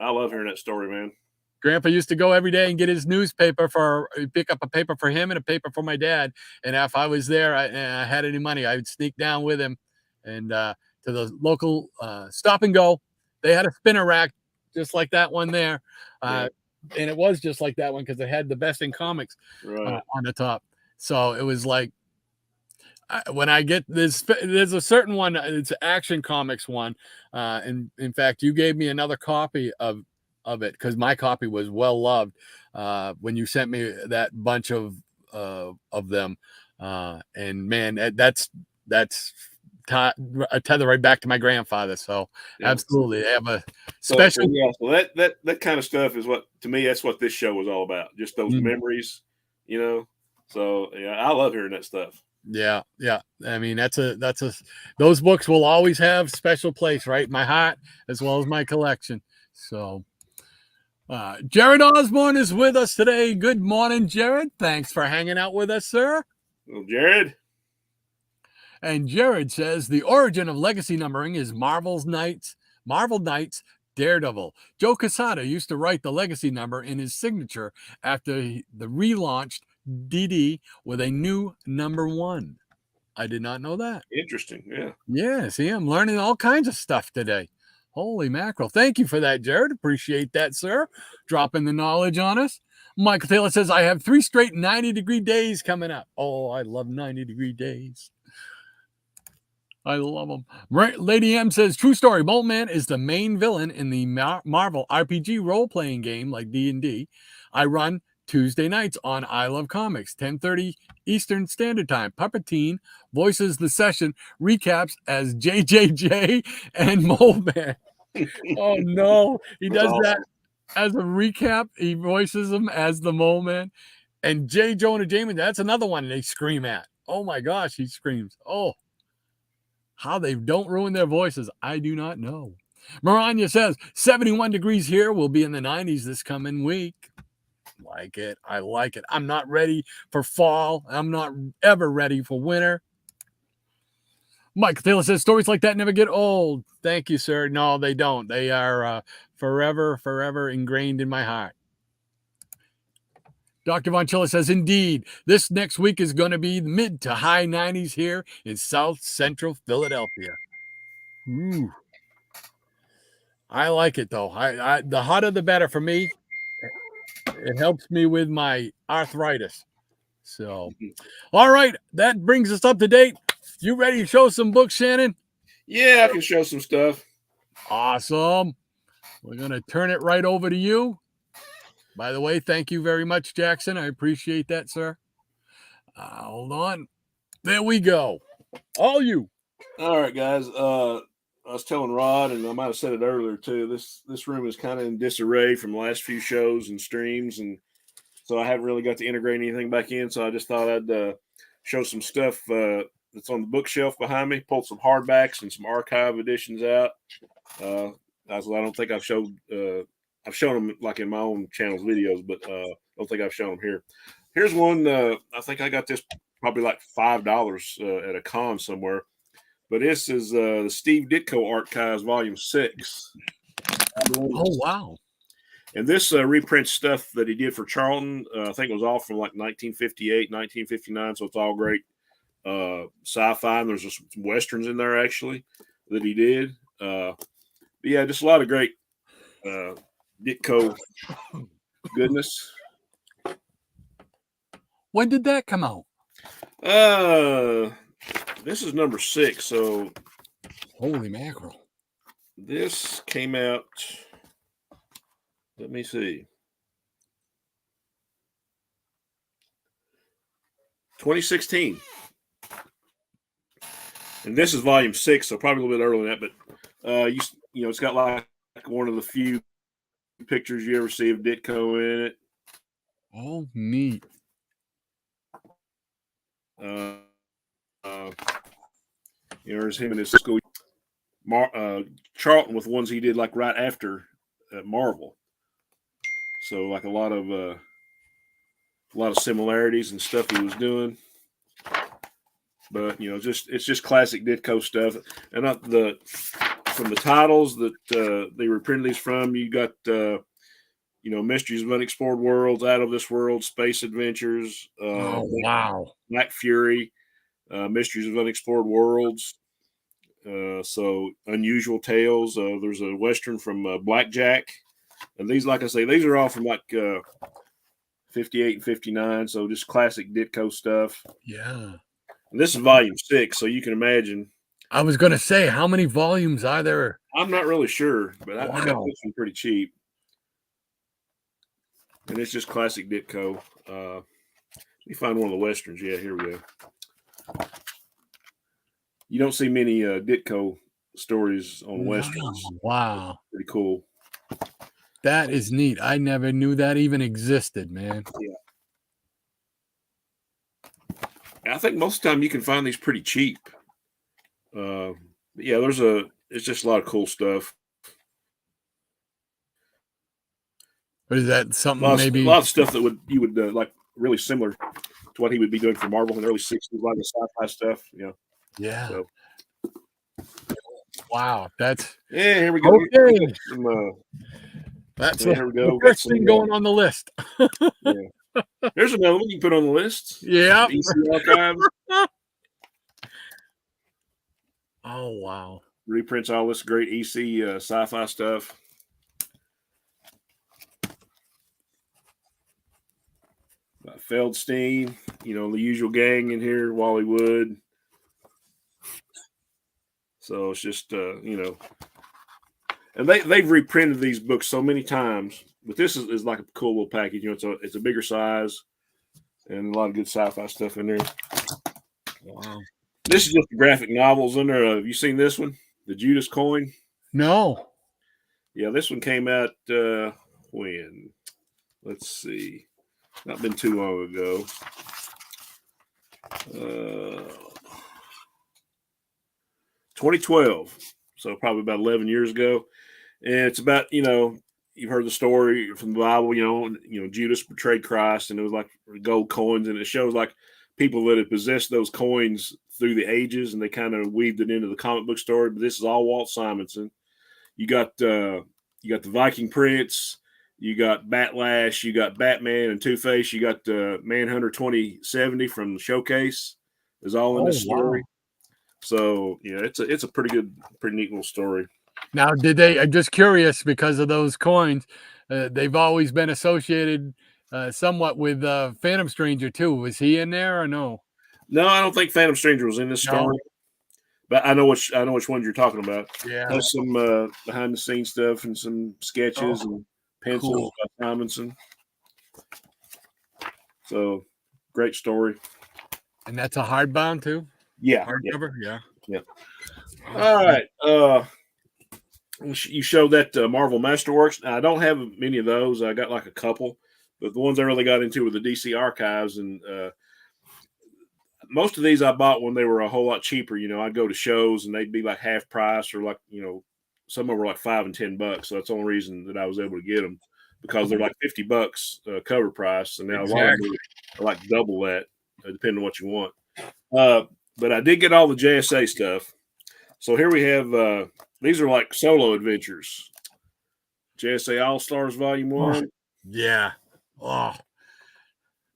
I love hearing that story, man. Grandpa used to go every day and get his newspaper pick up a paper for him and a paper for my dad. And if I was there and I had any money, I would sneak down with him and to the local Stop and Go. They had a spinner rack just like that one there. And it was just like that one because it had the best in comics on the top. So it was like, when I get this, there's a certain one, it's Action Comics one. And in fact, you gave me another copy of it because my copy was well loved when you sent me that bunch of them. And man, that's a tether right back to my grandfather. So absolutely, I have a special. So that kind of stuff is what, to me, that's what this show was all about. Just those memories, you know. So yeah, I love hearing that stuff. Yeah. I mean, those books will always have special place, right? My heart as well as my collection. So Jared Osborne is with us today. Good morning, Jared. Thanks for hanging out with us, sir. Well, Jared. And Jared says the origin of legacy numbering is Marvel Knights Daredevil. Joe Quesada used to write the legacy number in his signature after the relaunched DD with a new number 1. I did not know that. Interesting. Yeah. Yeah. See, I'm learning all kinds of stuff today. Holy mackerel. Thank you for that, Jared. Appreciate that, sir. Dropping the knowledge on us. Michael Taylor says, I have 3 straight 90-degree days coming up. Oh, I love 90-degree days. I love them. Lady M says, true story. Boltman is the main villain in the Marvel RPG role-playing game like D&D. I run Tuesday nights on I Love Comics, 10:30 Eastern Standard Time. Puppeteen voices the session, recaps as JJJ and Mole Man. Oh, no. He does that as a recap. He voices them as the Mole Man. And J. Jonah Jamin, that's another one they scream at. Oh, my gosh, he screams. Oh, how they don't ruin their voices, I do not know. Maranya says, 71 degrees here. We'll be in the 90s this coming week. Like it. I like it. I'm not ready for fall. I'm not ever ready for winter. Mike Taylor says, stories like that never get old. Thank you, sir. No, they don't. They are forever ingrained in my heart. Dr. Von Chilla says, indeed, this next week is going to be mid to high 90s here in South Central Philadelphia. Ooh. I like it, though. The hotter, the better for me. It helps me with my arthritis. So, all right, that brings us up to date. You ready to show some books, Shannon? Yeah, I can show some stuff. Awesome. We're going to turn it right over to you. By the way, thank you very much, Jackson. I appreciate that, sir. Hold on. There we go. All you. All right, guys. I was telling Rod, and I might have said it earlier too, this room is kind of in disarray from the last few shows and streams, and so I haven't really got to integrate anything back in. So I just thought I'd show some stuff that's on the bookshelf behind me. Pulled some hardbacks and some archive editions out. I don't think I've shown them like in my own channel's videos, but I don't think I've shown them here. Here's one. I think I got this probably like $5 at a con somewhere. But this is the Steve Ditko Archives, Volume 6. Oh, wow. And this reprints stuff that he did for Charlton. I think it was all from like 1958, 1959, so it's all great sci-fi, and there's some westerns in there actually that he did. But yeah, just a lot of great Ditko goodness. When did that come out? This is number 6, so Holy mackerel. this came out, let me see, 2016. And this is volume 6, so probably a little bit earlier than that, but you know, it's got like one of the few pictures you ever see of Ditko in it. Oh, neat. You know, there's him in his school. Charlton with ones he did like right after Marvel. So like a lot of similarities and stuff he was doing. But you know, it's just classic Ditko stuff. And from the titles that they reprinted these from, you got you know, Mysteries of Unexplored Worlds, Out of This World, Space Adventures, Oh, wow. Black Fury, Mysteries of Unexplored Worlds. So Unusual Tales. There's a Western from Blackjack. And these, like I say, these are all from like 58 and 59. So just classic Ditko stuff. Yeah. And this is volume 6, so you can imagine. I was going to say, how many volumes are there? I'm not really sure, but I got Wow. this one pretty cheap. And it's just classic Ditko. Let me find one of the Westerns. Yeah, here we go. You don't see many Ditko stories on Westerns. Wow. Pretty cool. That is neat. I never knew that even existed, man. Yeah. I think most of the time you can find these pretty cheap. Yeah, it's just a lot of cool stuff. But is that something A maybe? lot of stuff that you would like really similar to what he would be doing for Marvel in the early 60s, like the sci-fi stuff. Yeah. So, wow. That's yeah, here we go. okay. That's here we go. the first thing going on the list. Yeah. There's another one you can put on the list. Yeah. EC Archives. Oh, wow. Reprints all this great EC sci-fi stuff. Feldstein, you know, the usual gang in here, Wally Wood. So it's just, you know, and they've reprinted these books so many times, but this is like a cool little package. You know, it's a bigger size and a lot of good sci-fi stuff in there. Wow. This is just the graphic novels in there. Have you seen this one? The Judas Coin? No. Yeah, this one came out when? Let's see. Not been too long ago. 2012. So probably about 11 years ago. And it's about, you know, you've heard the story from the Bible, you know, Judas betrayed Christ and it was like gold coins. And it shows like people that had possessed those coins through the ages and they kind of weaved it into the comic book story. But this is all Walt Simonson. You got the Viking Prince. You got Batlash, you got Batman and Two-Face, you got Manhunter 2070 from the Showcase is all in this story. Wow. So, yeah, it's a pretty neat little story. Now, I'm just curious because of those coins, they've always been associated somewhat with Phantom Stranger too. Was he in there or no? No, I don't think Phantom Stranger was in this story. But I know which ones you're talking about. Yeah. There's some behind the scenes stuff and some sketches and pencils by Simonson. So great story. And that's a hardbound too? Yeah. Hardcover? Yeah. All right. You showed that Marvel Masterworks. Now, I don't have many of those. I got like a couple, but the ones I really got into were the DC Archives. And most of these I bought when they were a whole lot cheaper. You know, I'd go to shows and they'd be like half price or like, you know, some of them were like $5 and $10. So that's the only reason that I was able to get them because they're like $50 cover price. And now a lot of them are like double that, depending on what you want. But I did get all the JSA stuff. So here we have, these are like solo adventures. JSA All-Stars Volume 1. Yeah. Oh.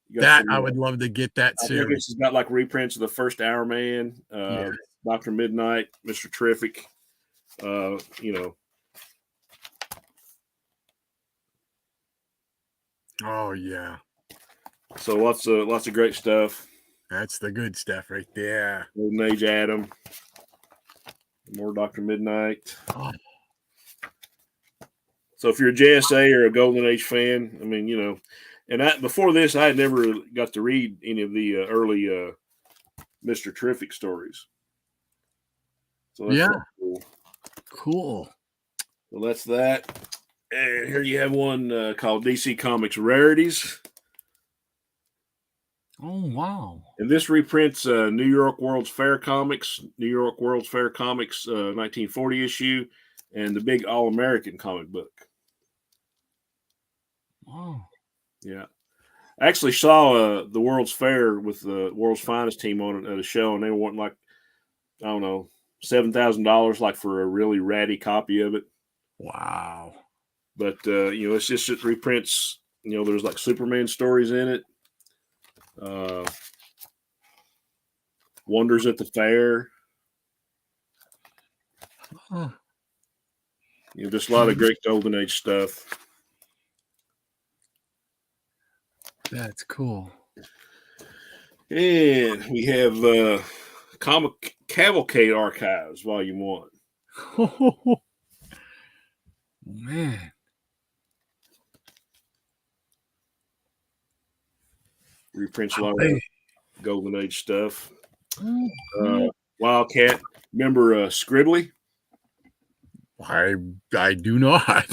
You got That some, I would love to get that I think series. it's got like reprints of the first Hour Man, Yeah. Doctor Midnight, Mister Terrific. You know, Oh yeah. so lots of great stuff. That's the good stuff right there. Golden Age Adam, more Doctor Midnight. Oh, So if you're a JSA or a Golden Age fan, I mean, and before this, I had never got to read any of the early Mister Terrific stories. So that's yeah. kind of cool. Cool. So that's that. And here you have one called DC Comics Rarities. Oh wow. And this reprints New York World's Fair Comics, 1940 issue, and the big All American comic book. Wow. Yeah. I actually saw the World's Fair with the World's Finest team on it at a show, and they were wanting, like, I don't know, $7,000 like for a really ratty copy of it. Wow. But it's just, it reprints, there's like Superman stories in it. Wonders at the Fair. Huh. Just a lot of great Golden Age stuff. That's cool. And we have Comic Cavalcade Archives, Volume 1. Oh, man. Reprints a lot of Golden Age stuff. Mhm. Wildcat. Remember Scribbly? I do not.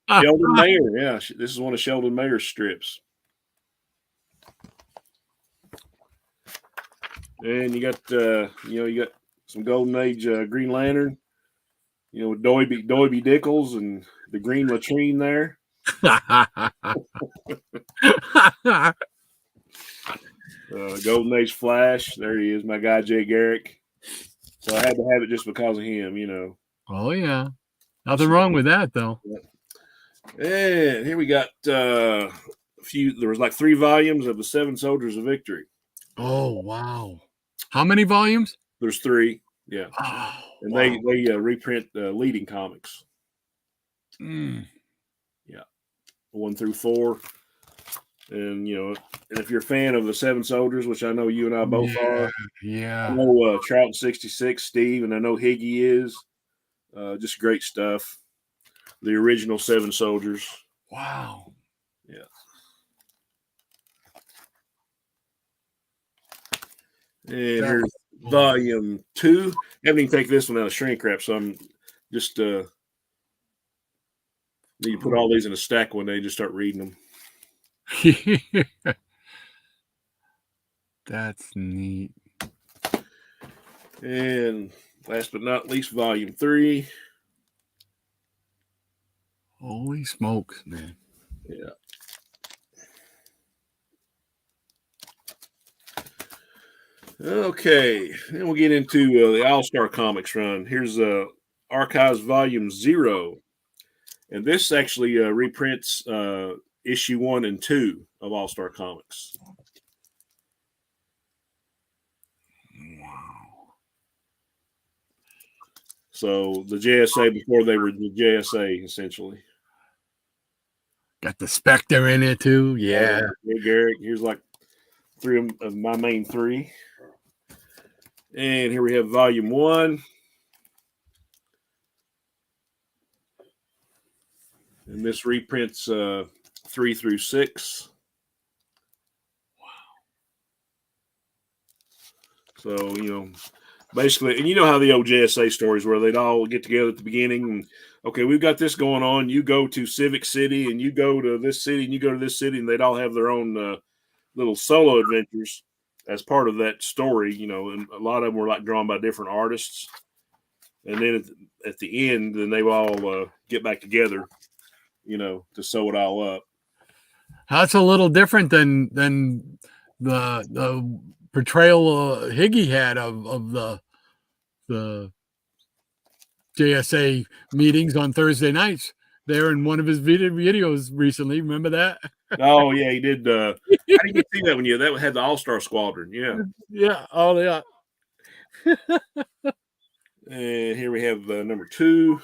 Sheldon Mayer. Yeah, this is one of Sheldon Mayer's strips. And you got some Golden Age Green Lantern, with Doiby Dickles and the Green Latrine there. Golden Age Flash. There he is, my guy Jay Garrick. So I had to have it just because of him, Oh yeah. Nothing wrong with that though. And here we got a few. There was like 3 volumes of the 7 Soldiers of Victory. Oh wow. How many volumes? There's 3. Yeah. Oh, And wow. they reprint leading comics. Mm. Yeah. 1 through 4. And and if you're a fan of the 7 Soldiers, which I know you and I both are, I Yeah. know Trout 66, Steve, and I know Higgy is. Just great stuff. The original 7 Soldiers. Wow. Yeah. And here's Volume 2. I haven't even taken this one out of shrink wrap, so I'm just need to put all these in a stack one day and just start reading them. That's neat. And last but not least, Volume 3. Holy smokes, man. Yeah. Okay. Then we'll get into the All-Star Comics run. Here's Archives Volume 0. And this actually reprints issue 1 and 2 of All-Star Comics. Wow. So the JSA before they were the JSA, essentially. Got the Spectre in it too. Yeah. Hey, Garrick, here's like 3 of my main 3. And here we have Volume 1. And this reprints 3 through 6. Wow. So, basically, and you know how the old JSA stories were, they'd all get together at the beginning and, okay, we've got this going on. You go to Civic City and you go to this city and you go to this city, and they'd all have their own little solo adventures as part of that story, and a lot of them were like drawn by different artists. And then at the end, then they would all get back together, to sew it all up. That's a little different than the portrayal Higgy had of the JSA meetings on Thursday nights. There in one of his videos recently. Remember that? Oh yeah, he did. How did you see that when that had the All-Star Squadron? Yeah. Yeah. Oh, yeah. And here we have number 2,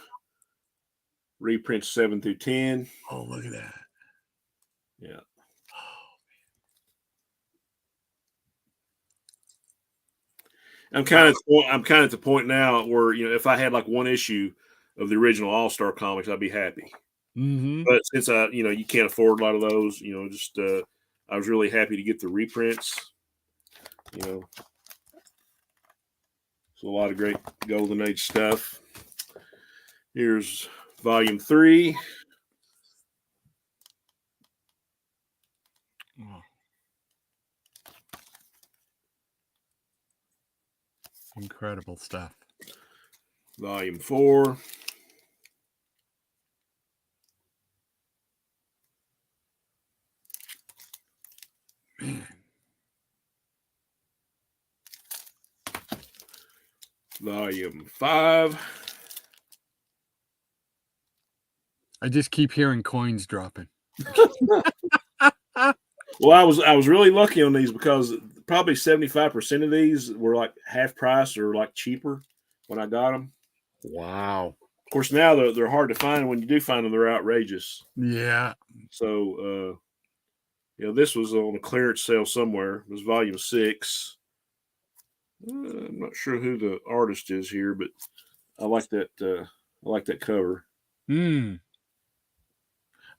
reprints 7 through 10. Oh, look at that. Yeah. I'm kind of at the point now where if I had like one issue of the original All-Star comics, I'd be happy. Mm-hmm. But since you can't afford a lot of those, I was really happy to get the reprints. It's a lot of great Golden Age stuff. Here's volume 3. Oh. Incredible stuff. Volume 4. Man. Volume 5. I just keep hearing coins dropping. Well, I was really lucky on these because probably 75% of these were like half price or like cheaper when I got them. Wow. Of course, now they're hard to find. When you do find them, they're outrageous. Yeah. So, this was on a clearance sale somewhere. It was volume 6. I'm not sure who the artist is here, but I like that. I like that cover.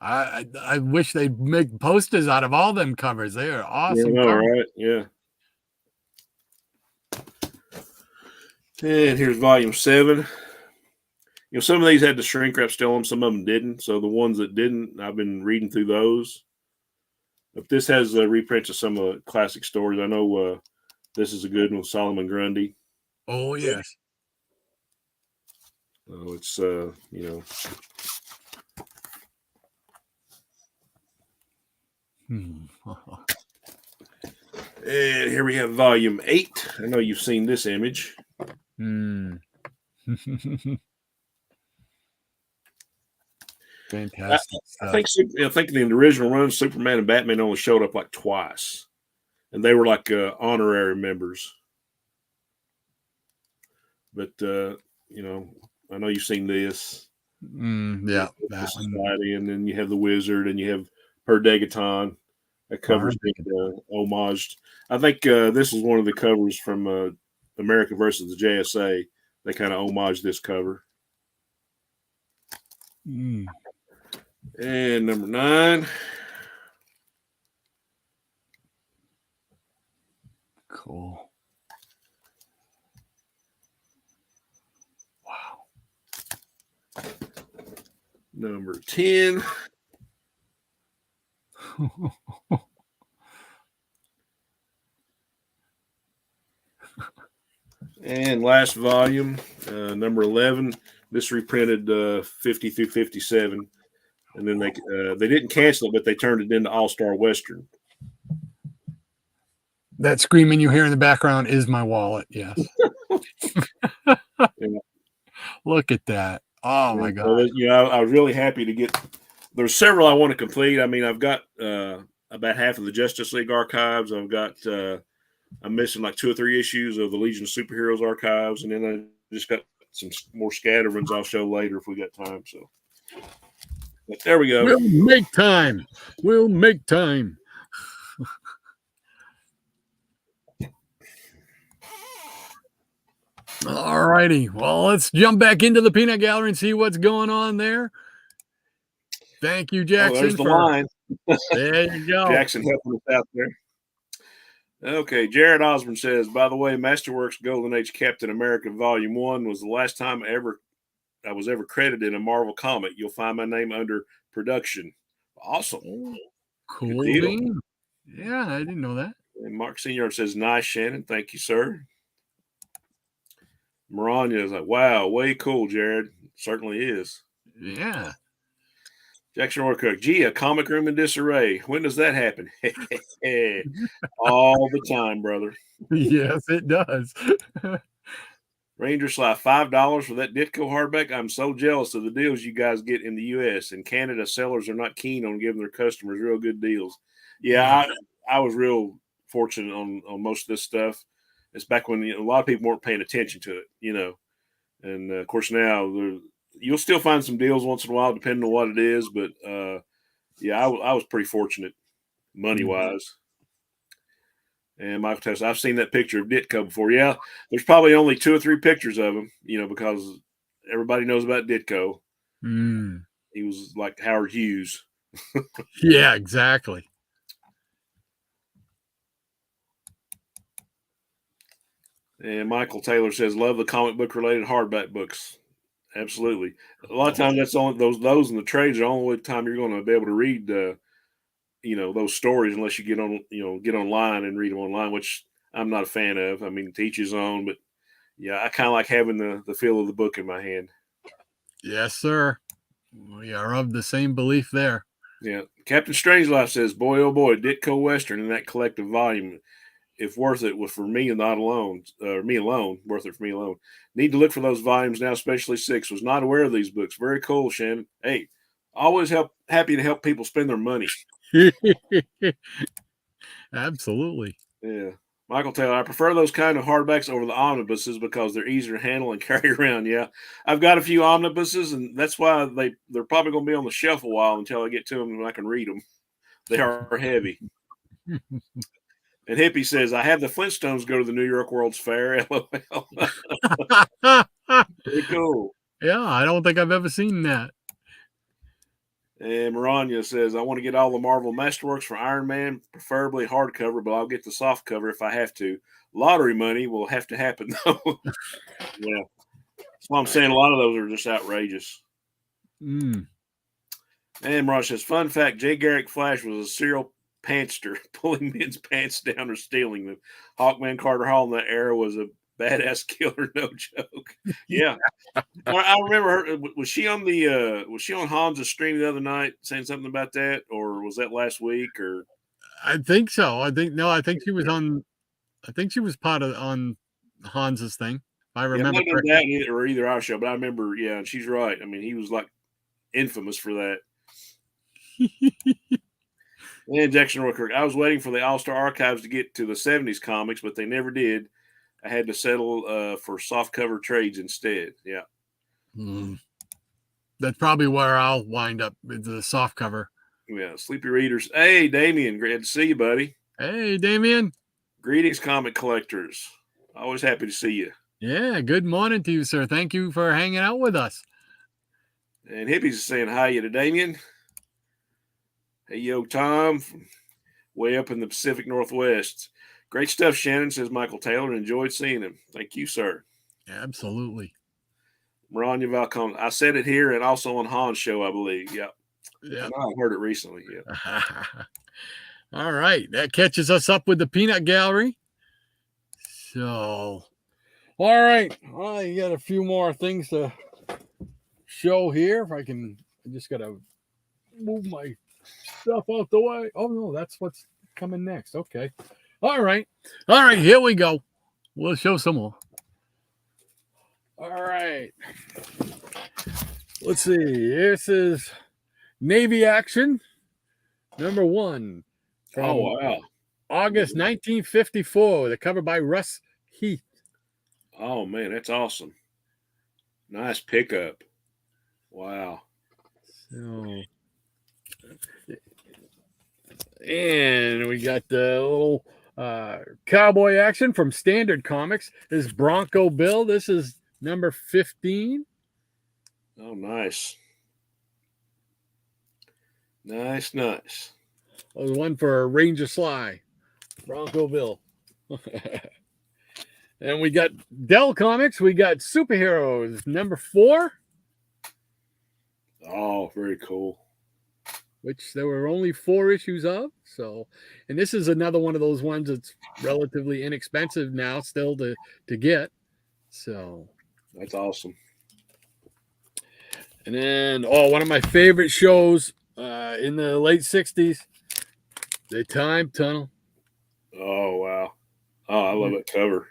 I wish they'd make posters out of all them covers. They are awesome. Yeah, right? Yeah. And here's volume 7. Some of these had the shrink wrap still on them, some of them didn't. So the ones that didn't, I've been reading through those. But this has reprints of some of the classic stories. I know this is a good one with Solomon Grundy. Oh, yes. Oh, it's, And here we have volume 8. I know you've seen this image. Fantastic stuff. I think in the original run, Superman and Batman only showed up like twice, and they were like honorary members. But I know you've seen this. Yeah, the Society, and then you have the Wizard, and you have Per Degaton. That cover's been homaged. I think this is one of the covers from America versus the JSA. They kind of homage this cover. And number 9. Cool. Wow. Number 10. And last volume, number 11. This reprinted 50 through 57. And then they didn't cancel it, but they turned it into All-Star Western. That screaming you hear in the background is my wallet. Yes. Yeah. Look at that. Oh, my God. I was really happy to get. There's several I want to complete. I mean, I've got about half of the Justice League archives. I've got. I'm missing like 2 or 3 issues of the Legion of Superheroes archives, and then I just got some more scattered ones I'll show later if we got time. So, but there we go. We'll make time. We'll make time. All righty. Well, let's jump back into the peanut gallery and see what's going on there. Thank you, Jackson. There's the line. There you go. Jackson helping us out there. Okay, Jared Osborne says, by the way, Masterworks Golden Age Captain America Volume 1 was the last time I was ever credited in a Marvel comic. You'll find my name under production. Awesome. Cool. Yeah, I didn't know that. And Mark Senior says, nice, Shannon. Thank you, sir. Maranya is like, wow, way cool, Jared. Certainly is. Yeah. Jackson Orcook, gee, a comic room in disarray. When does that happen? All the time, brother. Yes, it does. Ranger Sly, $5 for that Ditko hardback. I'm so jealous of the deals you guys get in the U.S. In Canada, sellers are not keen on giving their customers real good deals. Yeah, Yeah. I was real fortunate on most of this stuff. It's back when a lot of people weren't paying attention to it. And of course now you'll still find some deals once in a while, depending on what it is. But yeah, I was pretty fortunate money wise. And Michael Tesla, I've seen that picture of Ditko before. Yeah, there's probably only 2 or 3 pictures of him, because everybody knows about Ditko. Mm. He was like Howard Hughes. Yeah, exactly. And Michael Taylor says, "Love the comic book related hardback books." Absolutely. A lot of times that's only those in the trades are the only time you're going to be able to read those stories unless you get online and read them online, which I'm not a fan of. I mean, to each his own, but yeah, I kind of like having the feel of the book in my hand. Yes, sir. We are of the same belief there. Yeah. Captain Strangelove says, "Boy, oh boy, Ditko Western in that collective volume. If worth it was for me and not alone, or me alone, worth it for me alone. Need to look for those volumes now, especially 6. Was not aware of these books. Very cool, Shannon. Hey, always happy to help people spend their money." Absolutely. Yeah. Michael Taylor, I prefer those kind of hardbacks over the omnibuses because they're easier to handle and carry around. Yeah. I've got a few omnibuses, and that's why they're probably going to be on the shelf a while until I get to them and I can read them. They are heavy. And Hippie says, "I have the Flintstones go to the New York World's Fair." LOL. Pretty cool. Yeah, I don't think I've ever seen that. And Maranya says, "I want to get all the Marvel Masterworks for Iron Man, preferably hardcover, but I'll get the soft cover if I have to. Lottery money will have to happen, though." Yeah. That's why I'm saying a lot of those are just outrageous. Mm. And Maranya says, "Fun fact, Jay Garrick Flash was a serial pantster, pulling men's pants down or stealing them. Hawkman Carter Hall in that era was a badass killer, no joke." Yeah. I remember her. Was she on Hans's stream the other night saying something about that, or was that last week? Or I think so. I think she was on. I think she was part of on Hans's thing. If I yeah, remember not on correctly. that or either our show, but I remember. Yeah, and she's right. I mean, he was like infamous for that. And Jackson Rookirk, "I was waiting for the All Star Archives to get to the '70s comics, but they never did. I had to settle for soft cover trades instead." Yeah. Mm. That's probably where I'll wind up with the soft cover. Yeah. Sleepy Readers. Hey, Damien, great to see you, buddy. Hey, Damien. Greetings, comic collectors. Always happy to see you. Yeah, good morning to you, sir. Thank you for hanging out with us. And Hippies is saying hi to Damien. Hey, yo, Tom, from way up in the Pacific Northwest. Great stuff, Shannon, says Michael Taylor. Enjoyed seeing him. Thank you, sir. Absolutely. Maranya Valcon. I said it here and also on Han's show, I believe. Yeah. Yeah. I know I've heard it recently. Yeah. All right. That catches us up with the peanut gallery. So, all right. Well, you got a few more things to show here. If I just got to move my stuff out the way. Oh, no, that's what's coming next. Okay. All right. All right. Here we go. We'll show some more. All right. Let's see. This is Navy Action number 1 from wow. August 1954. The cover by Russ Heath. Oh, man, that's awesome. Nice pickup. Wow. So, and we got the little cowboy action from Standard Comics. This is Bronco Bill. This is number 15. Oh, nice. Nice, nice. Oh, one for Ranger Sly, Bronco Bill. And we got Dell Comics. We got Superheroes number 4. Oh, very cool. Which there were only 4 issues of. So, and this is another one of those ones that's relatively inexpensive now still to get. So that's awesome. And then, one of my favorite shows in the late 60s, The Time Tunnel. Oh, wow. Oh, I love that cover.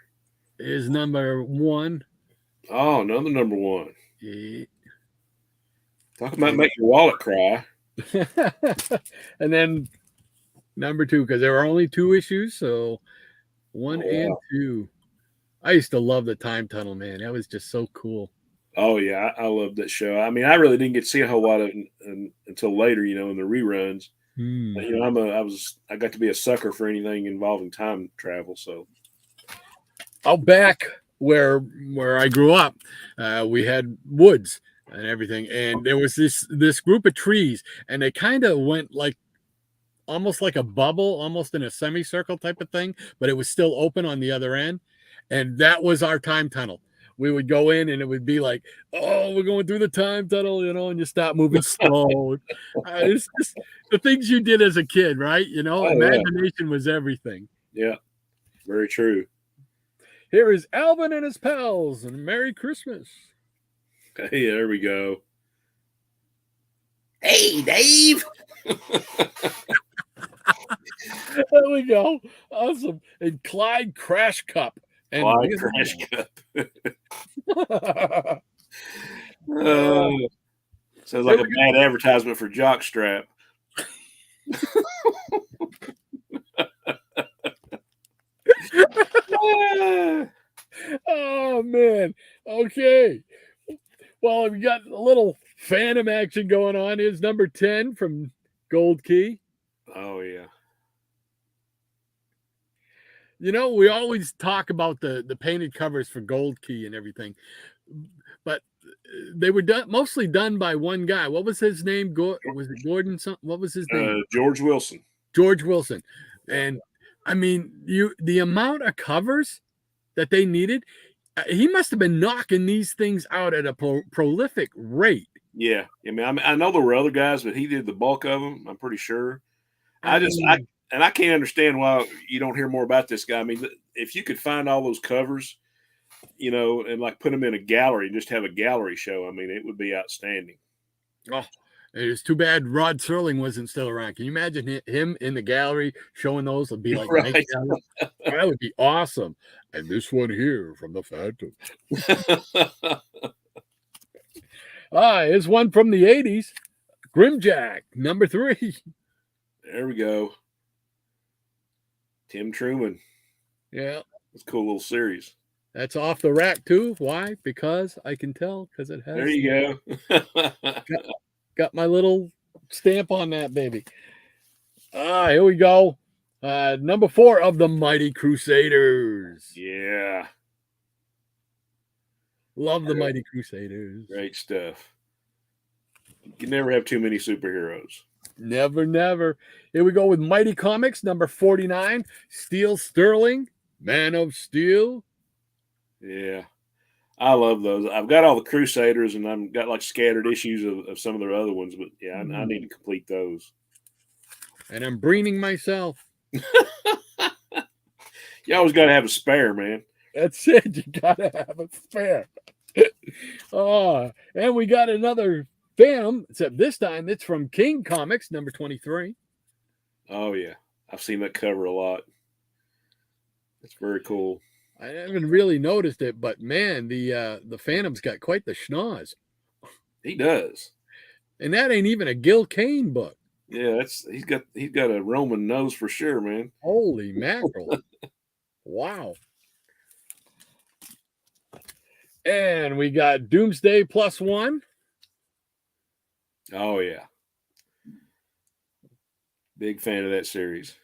Is number 1. Oh, another number one. Yeah. Talk about make your wallet cry. And then number 2, because there were only 2 issues, so 1 Oh and wow. 2. I used to love the time tunnel, man. That was just so cool. Oh yeah, I love that show. I mean, I really didn't get to see a whole lot of it until later, in the reruns. Hmm. But, I got to be a sucker for anything involving time travel. So Out back where I grew up, we had woods and everything, and there was this group of trees, and they kind of went like almost like a bubble, almost in a semicircle type of thing, but it was still open on the other end. And that was our time tunnel. We would go in and it would be like, oh, we're going through the time tunnel, and you stop moving slow. It's just the things you did as a kid, right? oh yeah, Imagination was everything. yeah, very true. Here is Alvin and his pals, and Merry Christmas. Hey, there we go. Hey, Dave. There we go. Awesome. And Clyde Crash Cup. And Clyde Crash Cup. uh, Sounds like a bad advertisement for Jockstrap. oh man. Okay. Well, we got a little Phantom action going on. Here's number 10 from Gold Key. Oh yeah. We always talk about the painted covers for Gold Key and everything, but they were mostly done by one guy. What was his name? Was it Gordon? What was his name? George Wilson. George Wilson. Yeah. And I mean, the amount of covers that they needed, he must have been knocking these things out at a prolific rate. Yeah, I mean, I know there were other guys, but he did the bulk of them. I'm pretty sure. I can't understand why you don't hear more about this guy. I mean, if you could find all those covers, and like put them in a gallery and just have a gallery show, I mean, it would be outstanding. Oh, it's too bad Rod Serling wasn't still around. Can you imagine him in the gallery showing those? It'd be like, Right. that would be awesome. And this one here from the Phantom. Here's one from the 80s. Grimjack, number 3. There we go. Tim Truman. Yeah. It's a cool little series. That's off the rack too. Why? Because I can tell, because it has. There you go. got my little stamp on that baby. Here we go. Number 4 of the Mighty Crusaders. Yeah. Love the Mighty Crusaders. Great stuff. You can never have too many superheroes. Never, never. Here we go with Mighty Comics, number 49. Steel Sterling, Man of Steel. Yeah. I love those. I've got all the Crusaders, and I've got like scattered issues of some of their other ones, but yeah, I need to complete those. And I'm breening myself. You always got to have a spare, man. That's it. You got to have a spare. And we got another Phantom, except this time it's from King Comics, number 23. Oh, yeah. I've seen that cover a lot. It's very cool. I haven't really noticed it, but man, the Phantom's got quite the schnoz. He does. And that ain't even a Gil Kane book. Yeah, he's got a Roman nose for sure, man. Holy mackerel. Wow. And we got Doomsday +1. Oh, yeah. Big fan of that series.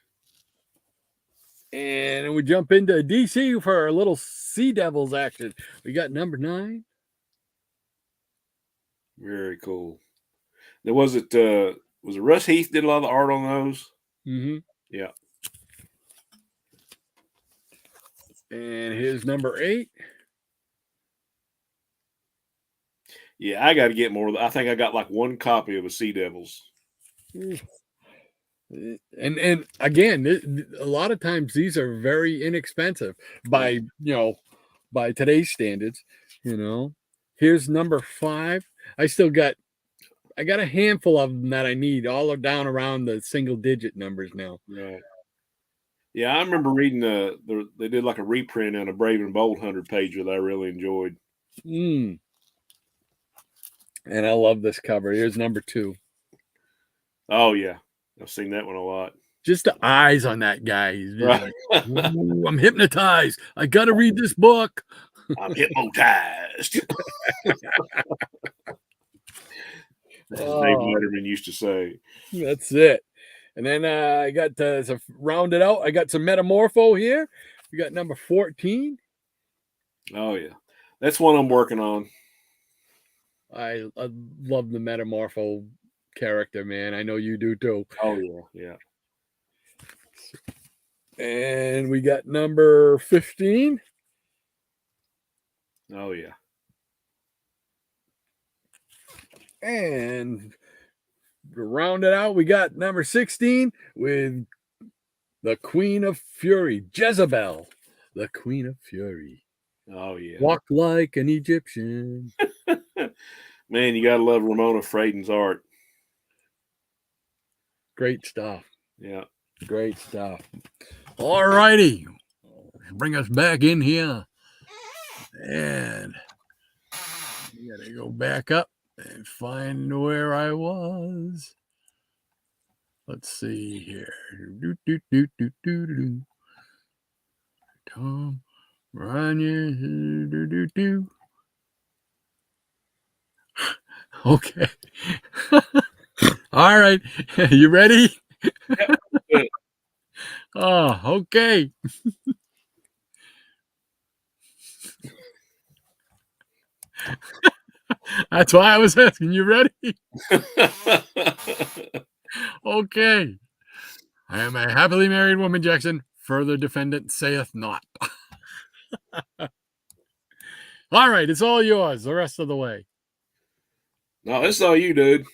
And we jump into DC for our little Sea Devils action. We got number 9. Very cool. There was it Russ Heath did a lot of the art on those? Mm-hmm. Yeah. And here's number 8. Yeah, I got to get more. I think I got like one copy of a Sea Devils. And again, a lot of times these are very inexpensive by by today's standards. Here's number 5. I got a handful of them that I need, all are down around the single digit numbers now. Right. Yeah, I remember reading they did like a reprint on a Brave and Bold 100 page that I really enjoyed. And I love this cover. Here's number 2. Oh yeah, I've seen that one a lot. Just the eyes on that guy. He's just Right. like, "Ooh, I'm hypnotized. I got to read this book." I'm hypnotized. As Dave Oh, Letterman used to say. that's it. And then I got to round it out. I got some Metamorpho here. We got number 14. Oh yeah, that's one I'm working on. I love the Metamorpho character, man. I know you do too. Oh yeah, yeah. And we got number 15. Oh yeah. And to round it out, we got number 16 with the Queen of Fury, Jezebel, the Queen of Fury. Oh yeah. Walk like an Egyptian. Man, you gotta love Ramona Fradon's art. Great stuff. Yeah. Great stuff. All righty. Bring us back in here. And we got to go back up and find where I was. Let's see here. Tom, Rania. Okay. All right. You ready? Yeah. Oh, okay. That's why I was asking. You ready? Okay. I am a happily married woman, Jackson. Further defendant saith not. All right. It's all yours the rest of the way. No, that's all you, dude.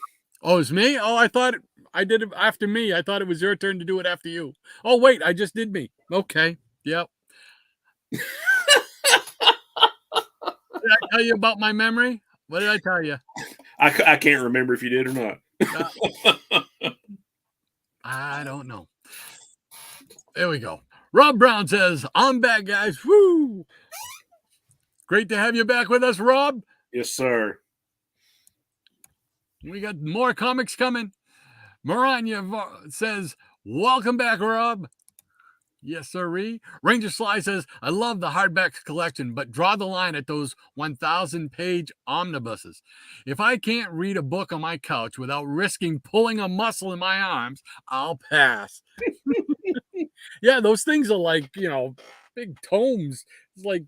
Oh, it's me? Oh, I thought I did it after me. I thought it was your turn to do it after you. Oh, wait. I just did me. Okay. Yep. Did I tell you about my memory? What did I tell you? I can't remember if you did or not. I don't know. There we go. Rob Brown says, I'm back, guys. Woo! Great to have you back with us, Rob. Yes, sir. We got more comics coming. Maranya says, welcome back, Rob. Yes, sirree. Ranger Sly says, I love the hardback collection, but draw the line at those 1,000-page omnibuses. If I can't read a book on my couch without risking pulling a muscle in my arms, I'll pass. Yeah, those things are like, big tomes. It's like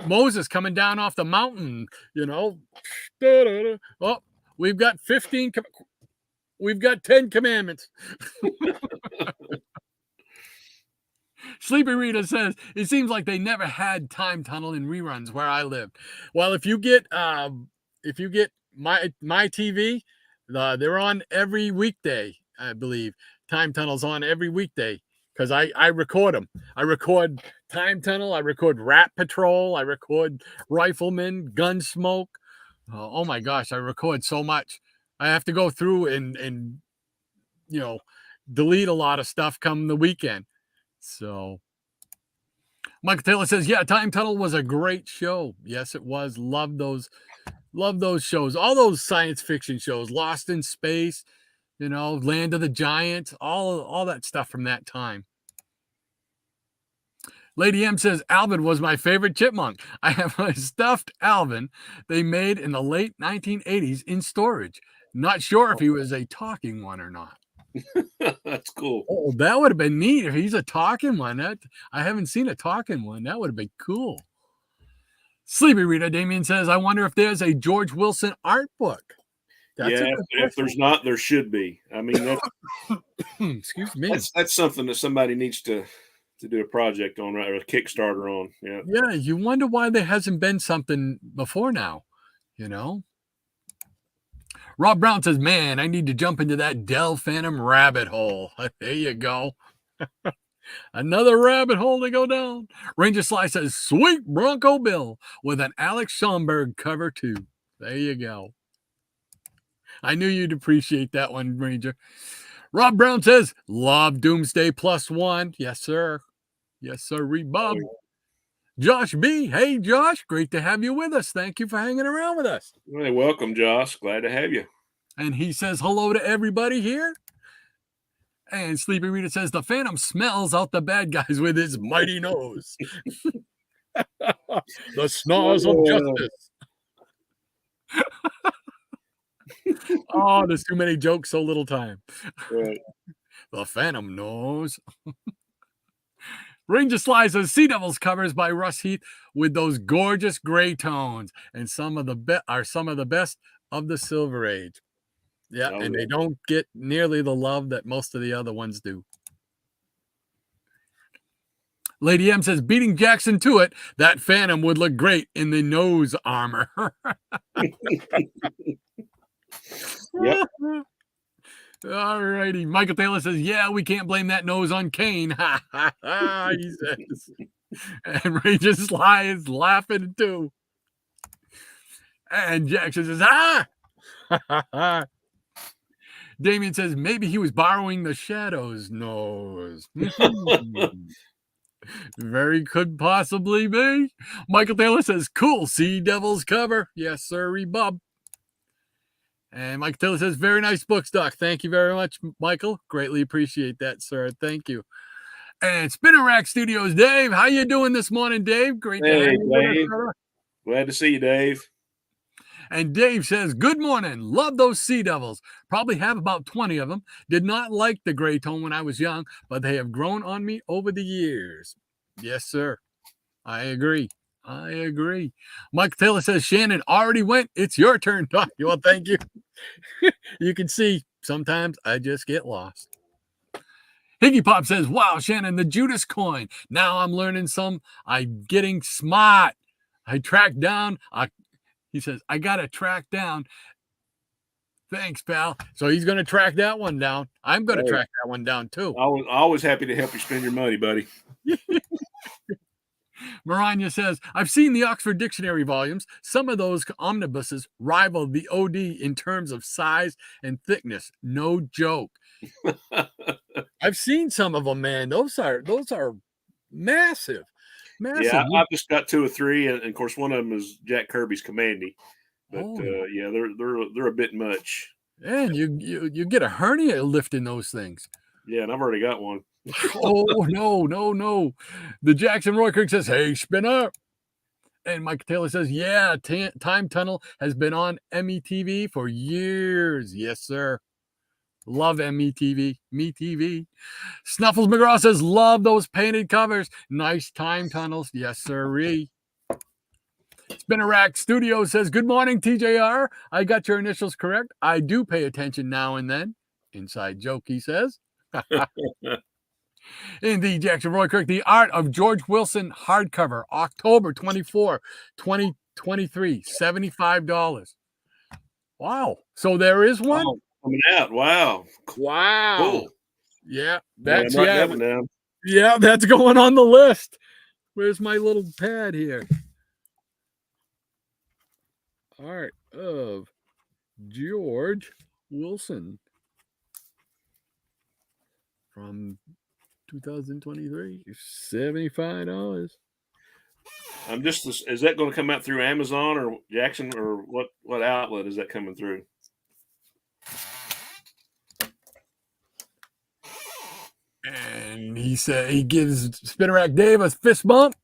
Moses coming down off the mountain, Oh, we've got 15. We've got 10 commandments. Sleepy Rita says, it seems like they never had time tunnel in reruns where I live. Well, if you get my TV, they're on every weekday, I believe. Time tunnel's on every weekday because I record them. I record Time Tunnel, I record Rat Patrol, I record Rifleman, Gunsmoke. Oh my gosh, I record so much. I have to go through and delete a lot of stuff come the weekend. So Michael Taylor says, yeah, Time Tunnel was a great show. Yes, it was. Love those shows. All those science fiction shows, Lost in Space, Land of the Giants, all that stuff from that time. Lady M says, Alvin was my favorite chipmunk. I have a stuffed Alvin they made in the late 1980s in storage. Not sure if he was a talking one or not. That's cool. Oh, that would have been neat if he's a talking one. I haven't seen a talking one. That would have been cool. Sleepy Rita Damien says, I wonder if there's a George Wilson art book. If there's not, there should be. I mean, that's, excuse me. That's something that somebody needs to do a project on, right, or a Kickstarter on. Yeah. Yeah, you wonder why there hasn't been something before now, Rob Brown says, man, I need to jump into that Dell Phantom rabbit hole. There you go. Another rabbit hole to go down. Ranger Sly says, sweet Bronco Bill with an Alex Schomburg cover too. There you go. I knew you'd appreciate that one, Ranger. Rob Brown says, love Doomsday +1. Yes, sir. Yes, sir. Bob. Josh B. Hey, Josh, great to have you with us. Thank you for hanging around with us. Hey, welcome, Josh. Glad to have you. And he says hello to everybody here. And Sleepy Rita says the Phantom smells out the bad guys with his mighty nose. The snarls of justice. Oh, there's too many jokes, so little time. Right. The Phantom knows. Ranger Sly says Sea Devils covers by Russ Heath with those gorgeous gray tones, and some of the best of the Silver Age. Yeah, Oh, and yeah. they don't get nearly the love that most of the other ones do. Lady M says, beating Jackson to it, that Phantom would look great in the nose armor. Yep. All righty. Michael Taylor says, yeah, we can't blame that nose on Kane. Ha, ha, ha, he says. And Ranger Sly is laughing too. And Jackson says, ah! Ha, ha, ha. Damien says, maybe he was borrowing the Shadow's nose. Very could possibly be. Michael Taylor says, cool Sea Devils cover. Yes, sir, Bob. And Michael Taylor says, very nice books, Doc. Thank you very much, Michael. Greatly appreciate that, sir. Thank you. And Spinner Rack Studios, Dave. How you doing this morning, Dave? Great to have you Dave. with us. Glad to see you, Dave. And Dave says, good morning. Love those Sea Devils. Probably have about 20 of them. Did not like the gray tone when I was young, but they have grown on me over the years. Yes, sir. I agree. Mike Taylor says, Shannon already went. It's your turn, Doc. Well, thank you. You can see sometimes I just get lost. Higgy Pop says, wow, Shannon, the Judas coin. Now I'm learning some. I'm getting smart. I tracked down. He says, I got to track down. Thanks, pal. So he's going to track that one down. I'm going to track that one down, too. Always happy to help you spend your money, buddy. Maranya says, I've seen the Oxford Dictionary volumes. Some of those omnibuses rival the OD in terms of size and thickness. No joke. I've seen some of them, man. Those are massive. Yeah, I've just got 2 or 3, and of course, one of them is Jack Kirby's Commandy. But yeah, they're a bit much. And you get a hernia lifting those things. Yeah, and I've already got one. Oh, no. The Jackson Roy Kirk says, hey, Spinner. And Mike Taylor says, yeah, Time Tunnel has been on METV for years. Yes, sir. Love METV. Me-TV. Snuffles McGraw says, love those painted covers. Nice time tunnels. Yes, sir. Spinner Rack Studio says, good morning, TJR. I got your initials correct. I do pay attention now and then. Inside joke, he says. Indeed, Jackson Roy Kirk, The Art of George Wilson hardcover, October 24, 2023, $75. Wow. So there is one? Oh, coming out. Wow. Cool. Yeah. That's Yeah, that's going on the list. Where's my little pad here? Art of George Wilson from 2023, $75. I'm just, is that going to come out through Amazon or Jackson, or what outlet is that coming through? And he said he gives Spinner Rack Dave a fist bump.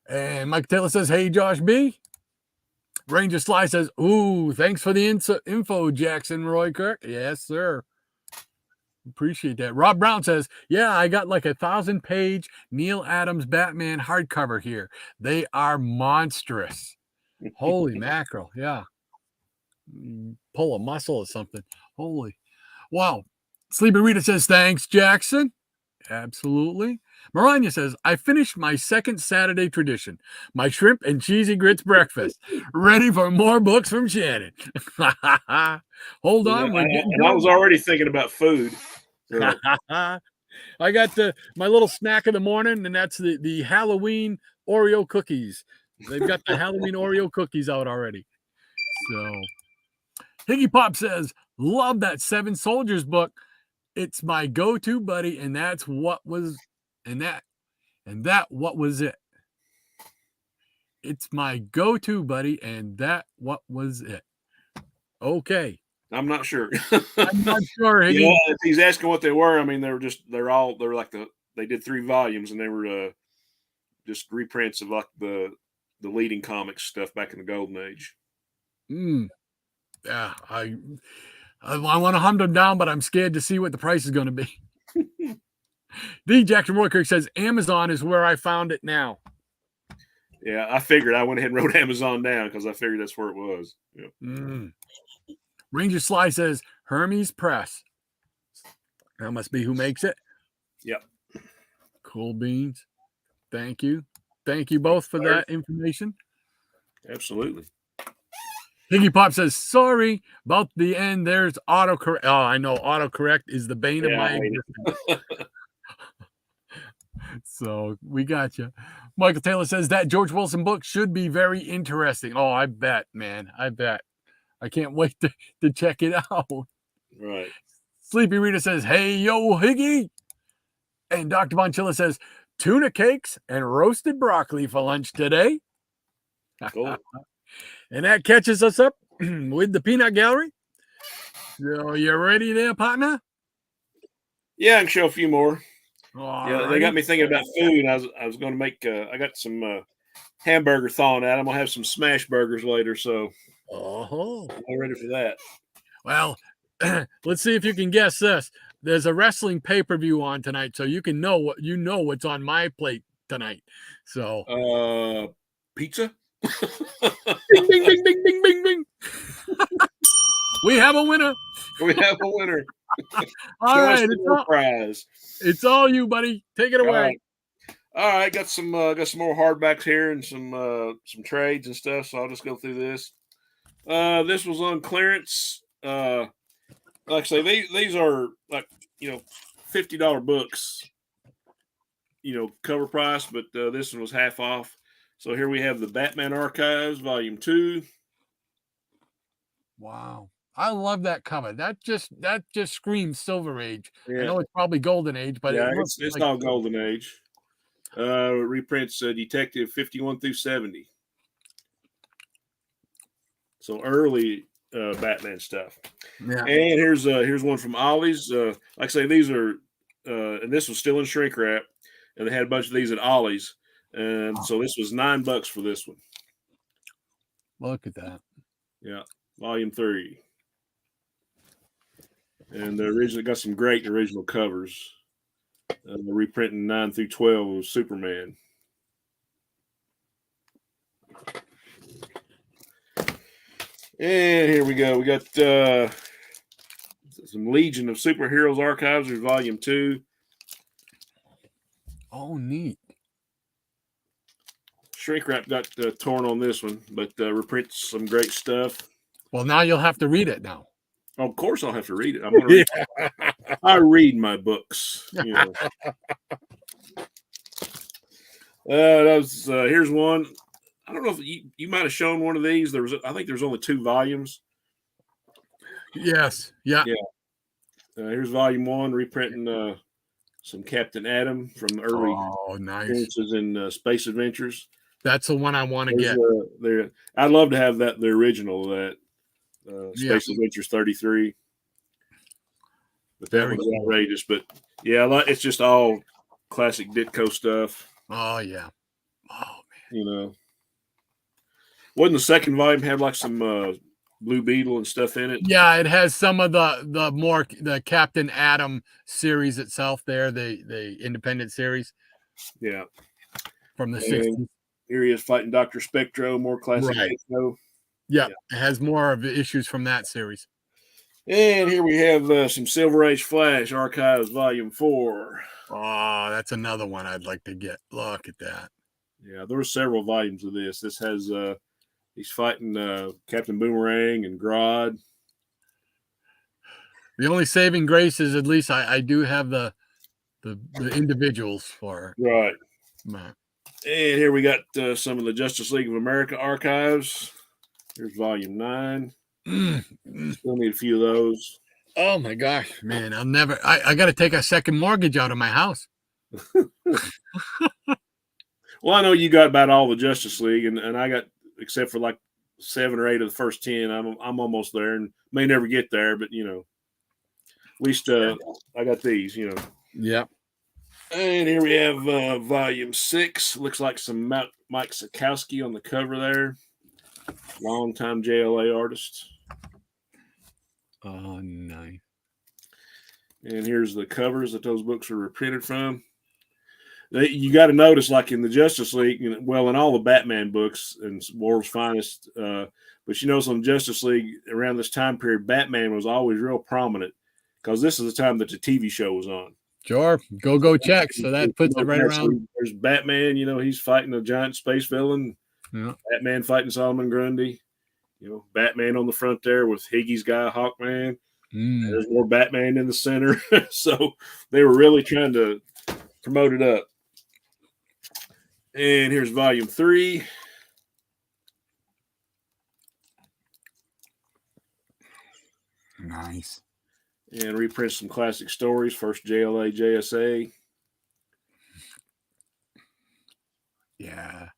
And Mike Taylor says, hey, Josh B. Ranger Sly says, ooh, thanks for the info, Jackson Roy Kirk. Yes, sir. Appreciate that. Rob Brown says, yeah, I got like 1,000-page Neil Adams Batman hardcover here. They are monstrous. Holy mackerel. Yeah. Pull a muscle or something. Holy. Wow. Sleepy Rita says, thanks, Jackson. Absolutely. Maranya says, I finished my second Saturday tradition, my shrimp and cheesy grits breakfast. Ready for more books from Shannon. Hold on. I was already thinking about food. So. I got my little snack of the morning, and that's the Halloween Oreo cookies. They've got the Halloween Oreo cookies out already. So Higgy Pop says, love that Seven Soldiers book. It's my go-to, buddy, and that's what was, and that what was it. It's my go-to, buddy, and what was it? Okay. I'm not sure. I'm not sure, You know, Higgy. if he's asking what they were, I mean, they're like they did 3 volumes, and they were just reprints of like the leading comics stuff back in the golden age. Yeah, I want to hunt them down, but I'm scared to see what the price is going to be. D. Jackson Roykirk says Amazon is where I found it now. Yeah, I figured. I went ahead and wrote Amazon down because I figured that's where it was. Yeah. Ranger Sly says Hermes Press. That must be who makes it. Yep. Cool beans. Thank you. Thank you both for that information. Absolutely. Higgy Pop says, sorry about the end. There's autocorrect. Oh, I know. Autocorrect is the bane of my existence. So we got you. Michael Taylor says that George Wilson book should be very interesting. Oh, I bet, man. I bet. I can't wait to check it out. Right. Sleepy Rita says, hey, yo, Higgy. And Dr. Von Chilla says, tuna cakes and roasted broccoli for lunch today. Cool. And that catches us up with the Peanut Gallery. So you ready there, partner? Yeah, I can show a few more. All They got me thinking about food. I was going to make. I got some hamburger thawing out. I'm gonna have some smash burgers later, so I'm ready for that. Well, let's see if you can guess this. There's a wrestling pay-per-view on tonight, so you can know what's on my plate tonight. So pizza. Bing, bing, bing, bing, bing, bing, bing. We have a winner. We have a winner. All right, prize. It's all you, buddy. Take it away. All right, got some more hardbacks here and some trades and stuff. So I'll just go through this. This was on clearance. Like I say, these are like $50 books. Cover price, but this one was half off. So here we have the Batman Archives, Volume 2. Wow. I love that cover. That just screams Silver Age. Yeah. I know it's probably Golden Age, but it's like all Golden Age. Reprints Detective 51 through 70. So early Batman stuff. Yeah. And here's one from Ollie's. Like I say, these are and this was still in shrink wrap, and they had a bunch of these at Ollie's. And so this was $9 for this one. Look at that. Yeah, Volume 3. And the original got some great original covers. They're reprinting 9 through 12 of Superman. And here we go. We got some Legion of Superheroes Archives, Volume 2. Oh, neat. Shrink wrap got torn on this one, but reprints some great stuff. Well, now you'll have to read it now. Oh, of course, I'll have to read it. I'm going to read it. I read my books. Here's one. I don't know if you might have shown one of these. I think there's only 2 volumes. Yes. Yeah. Here's Volume 1, reprinting some Captain Atom from early appearances in Space Adventures. That's the one I want to get. I'd love to have the original of that Space Adventures 33. But that one's outrageous. But yeah, it's just all classic Ditko stuff. Oh yeah. Oh man. Wasn't the second volume have like some Blue Beetle and stuff in it? Yeah, it has some of the Captain Atom series itself there, the independent series. Yeah. From the 60s. Here he is fighting Dr. Spectro, more classic Ditko. Yeah, it has more of the issues from that series. And here we have some Silver Age Flash Archives Volume 4. Oh, that's another one I'd like to get. Look at that. Yeah, there were several volumes of this. This has he's fighting Captain Boomerang and Grodd. The only saving grace is at least I do have the individuals for right. And here we got some of the Justice League of America archives. Here's Volume 9. Still need a few of those. Oh my gosh, man! I got to take a second mortgage out of my house. Well, I know you got about all the Justice League, and I got, except for like 7 or 8 of the first 10. I'm almost there, and may never get there, but at least I got these. Yep. And here we have volume 6. Looks like some Mike Sikowski on the cover there. Longtime JLA artist. Oh, nice. And here's the covers that those books are reprinted from. You got to notice, like in the Justice League, well, in all the Batman books and World's Finest, but on Justice League around this time period, Batman was always real prominent because this is the time that the TV show was on. Sure. Go check. So that puts it right around. There's Batman, he's fighting a giant space villain. Yeah. Batman fighting Solomon Grundy. Batman on the front there with Higgy's guy, Hawkman. There's more Batman in the center. So they were really trying to promote it up. And here's volume 3. Nice. And reprints some classic stories. First JLA, JSA. Yeah.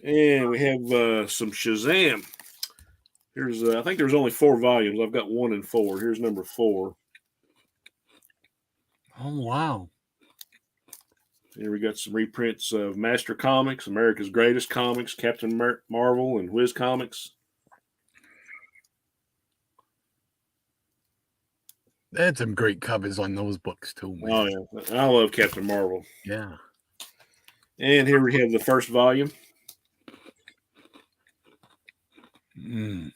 And we have some Shazam. Here's, I think there's only 4 volumes. I've got 1 and 4. Here's number 4. Oh, wow. Here we got some reprints of Master Comics, America's Greatest Comics, Captain Marvel, and Whiz Comics. They had some great covers on those books too, man. Oh, yeah. I love Captain Marvel. Yeah. And here we have the first volume. And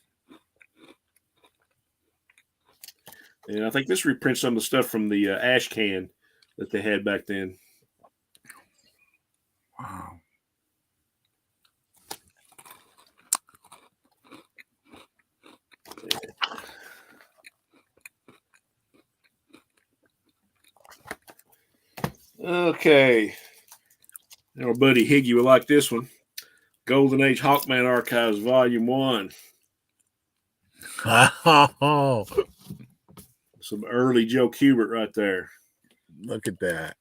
I think this reprints some of the stuff from the ash can that they had back then. Wow. Okay. Our buddy Higgy would like this one. Golden Age Hawkman Archives, Volume 1. Oh, Some early Joe Kubert right there. look at that.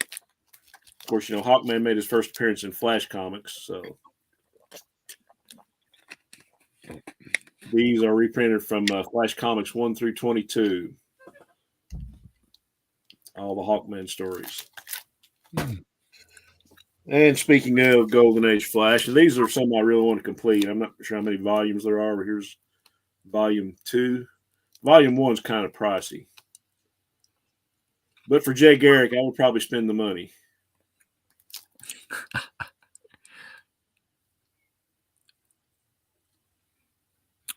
Of course, Hawkman made his first appearance in Flash Comics, so these are reprinted from Flash Comics 1 through 22. All the Hawkman stories. And speaking of Golden Age Flash, these are some I really want to complete. I'm not sure how many volumes there are, but here's volume 2. Volume 1 is kind of pricey. But for Jay Garrick, I would probably spend the money.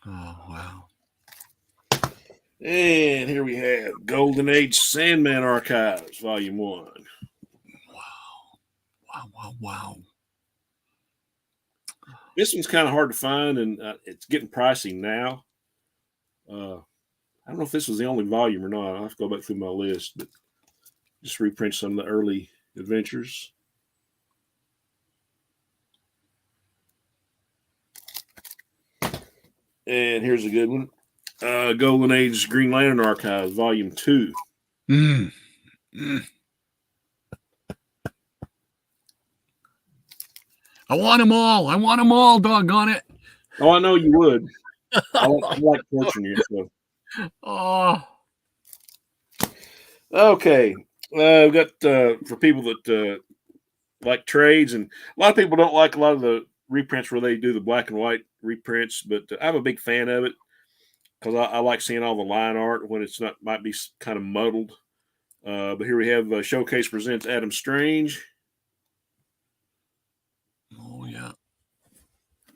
Oh, wow. And here we have Golden Age Sandman Archives, Volume 1. Wow. This one's kind of hard to find, and it's getting pricey now. I don't know if this was the only volume or not. I'll have to go back through my list, but just reprint some of the early adventures. And here's a good one. Golden Age Green Lantern Archives, Volume 2. I want them all, doggone it. Oh, I know you would. I like torturing you. So. Oh. Okay. We've got, for people that like trades, and a lot of people don't like a lot of the reprints where they do the black and white reprints, but I'm a big fan of it because I like seeing all the line art when it's not, might be kind of muddled. But here we have Showcase presents Adam Strange. Oh, yeah.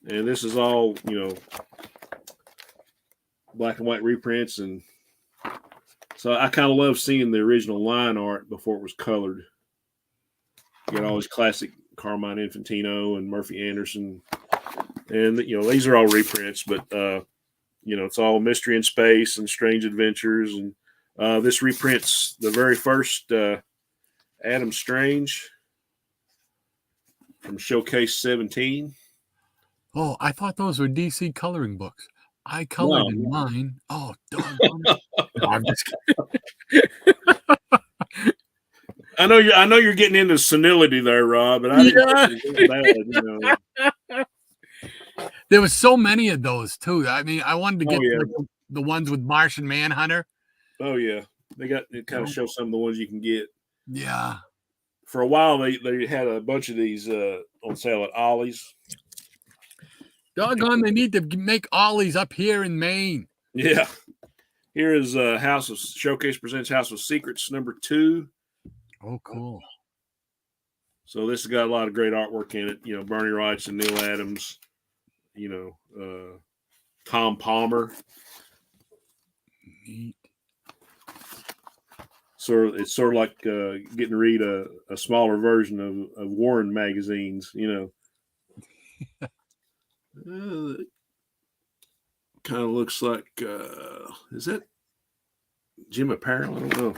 And this is all, black and white reprints. And so I kind of love seeing the original line art before it was colored. You got all these classic Carmine Infantino and Murphy Anderson. And, these are all reprints, but, it's all Mystery in Space and Strange Adventures. And this reprints the very first Adam Strange from Showcase 17. Oh, I thought those were DC coloring books. I colored in mine. Oh, doggone it. No, I'm just kidding. I know you're getting into senility there, Rob, but I didn't Yeah. think it was that bad, you know. There was so many of those too. I mean, I wanted to Oh get yeah. like the ones with Martian Manhunter. Oh yeah. It kind of shows some of the ones you can get. Yeah. For a while they had a bunch of these on sale at Ollie's. Doggone, they need to make ollies up here in Maine. Yeah. Here is House of Showcase presents House of Secrets #2. Oh, cool. So this has got a lot of great artwork in it. You know, Bernie Wrightson, Neil Adams, you know, Tom Palmer. Neat. So it's sort of like getting to read a smaller version of Warren magazines, you know. Kind of looks like, is that Jim Apparel? I don't know.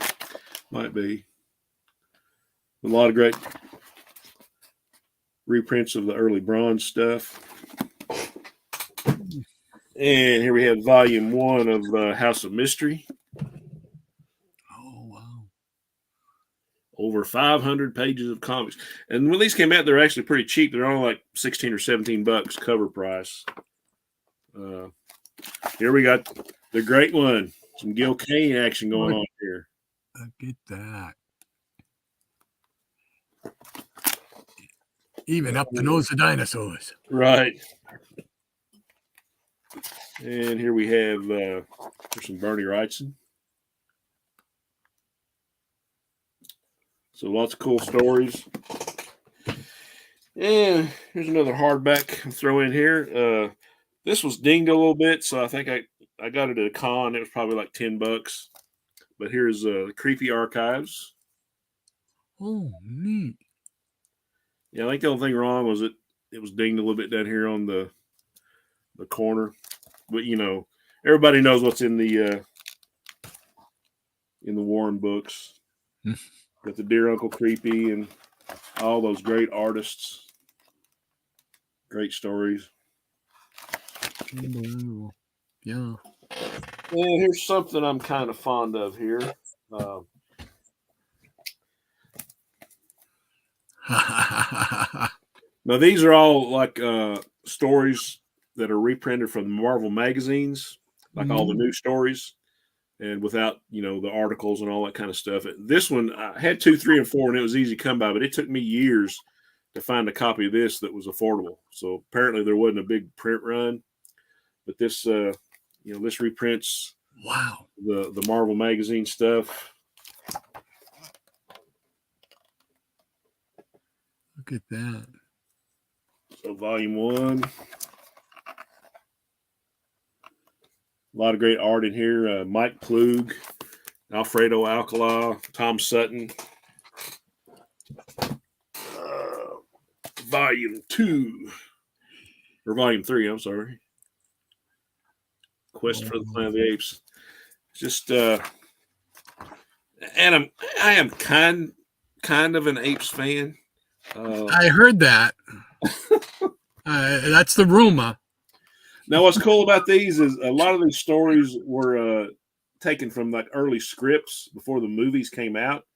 Might be. A lot of great reprints of the early bronze stuff. And here we have volume 1 of House of Mystery. Oh, wow. Over 500 pages of comics. And when these came out, they're actually pretty cheap. They're only like 16 or 17 bucks cover price. Here we got the great one. Some Gil Kane action going on here. Look at that. Even up the nose of dinosaurs. Right. And here we have there's some Bernie Wrightson. So lots of cool stories. And here's another hardback I'll throw in here. This was dinged a little bit, so I think I got it at a con. It was probably like 10 bucks. But here's Creepy Archives. Oh, neat. Yeah, I think the only thing wrong was it was dinged a little bit down here on the corner. But you know, everybody knows what's in the Warren books. Got the Dear Uncle Creepy and all those great artists. Great stories. Unbelievable. Yeah. And here's something I'm kind of fond of here. Now these are all like stories that are reprinted from the Marvel magazines, like all the new stories, and without, you know, the articles and all that kind of stuff. This one I had 2, 3, and 4, and it was easy to come by, but it took me years to find a copy of this that was affordable. So apparently there wasn't a big print run, but this, you know, this reprints Wow. the Marvel magazine stuff. Look at that. So volume 1. A lot of great art in here. Mike Plug, Alfredo Alcala, Tom Sutton. Volume 2. Or volume 3, I'm sorry. Quest for the Planet of the Apes. Just and I am kind of an Apes fan. I heard that. That's the rumor. Now, what's cool about these is a lot of these stories were taken from like early scripts before the movies came out.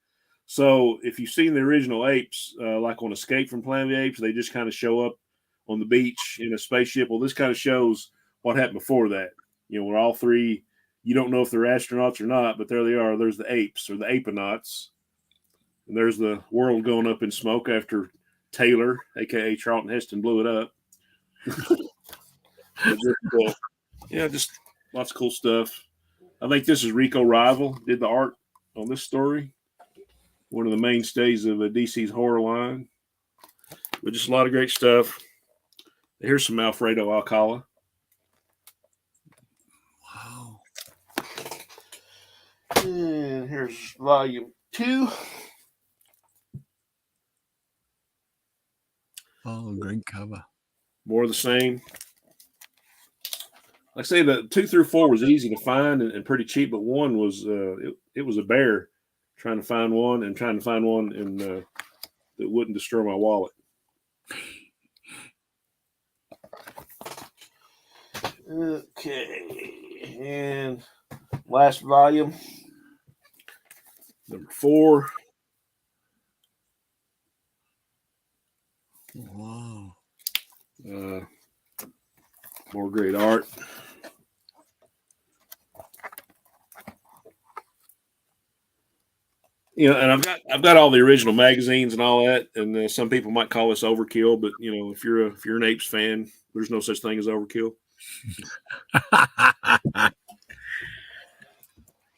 So if you've seen the original Apes, like on Escape from Planet of the Apes, they just kind of show up on the beach in a spaceship. Well, this kind of shows what happened before that. You know, where all three, you don't know if they're astronauts or not, but there they are. There's the apes or the apenauts. And there's the world going up in smoke after Taylor, a.k.a. Charlton Heston, blew it up. Yeah, just lots of cool stuff. I think this is Rico Rival, did the art on this story. One of the mainstays of DC's horror line. But just a lot of great stuff. Here's some Alfredo Alcala. Wow. And here's volume 2. Oh, great cover. More of the same. Like I say, the 2 through 4 was easy to find and pretty cheap, but 1 was it was a bear trying to find one and that wouldn't destroy my wallet. Okay, and last volume, number 4. More great art. You know, and I've got all the original magazines and all that. And some people might call this overkill, but you know, if you're an Apes fan, there's no such thing as overkill.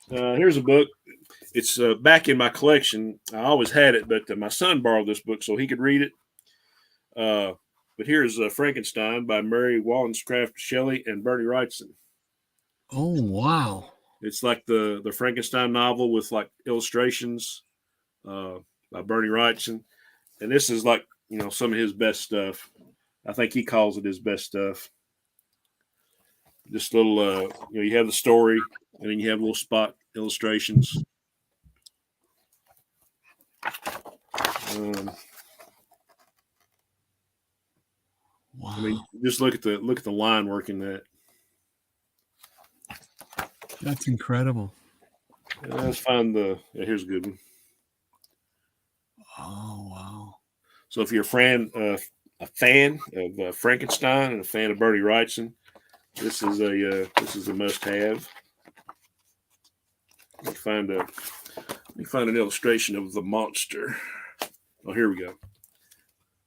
Here's a book. It's back in my collection. I always had it, but my son borrowed this book so he could read it. But here's Frankenstein by Mary Wollstonecraft Shelley and Bernie Wrightson. Oh, wow. It's like the Frankenstein novel with like illustrations by Bernie Wrightson. And this is like, you know, some of his best stuff. I think he calls it his best stuff. Just little, you know, you have the story and then you have little spot illustrations. Wow. I mean, just look at the line work in that. That's incredible. Let's find here's a good one. Oh, wow. So if you're a fan of Frankenstein and a fan of Bernie Wrightson, this is a must-have. Let me find an illustration of the monster. Oh, here we go.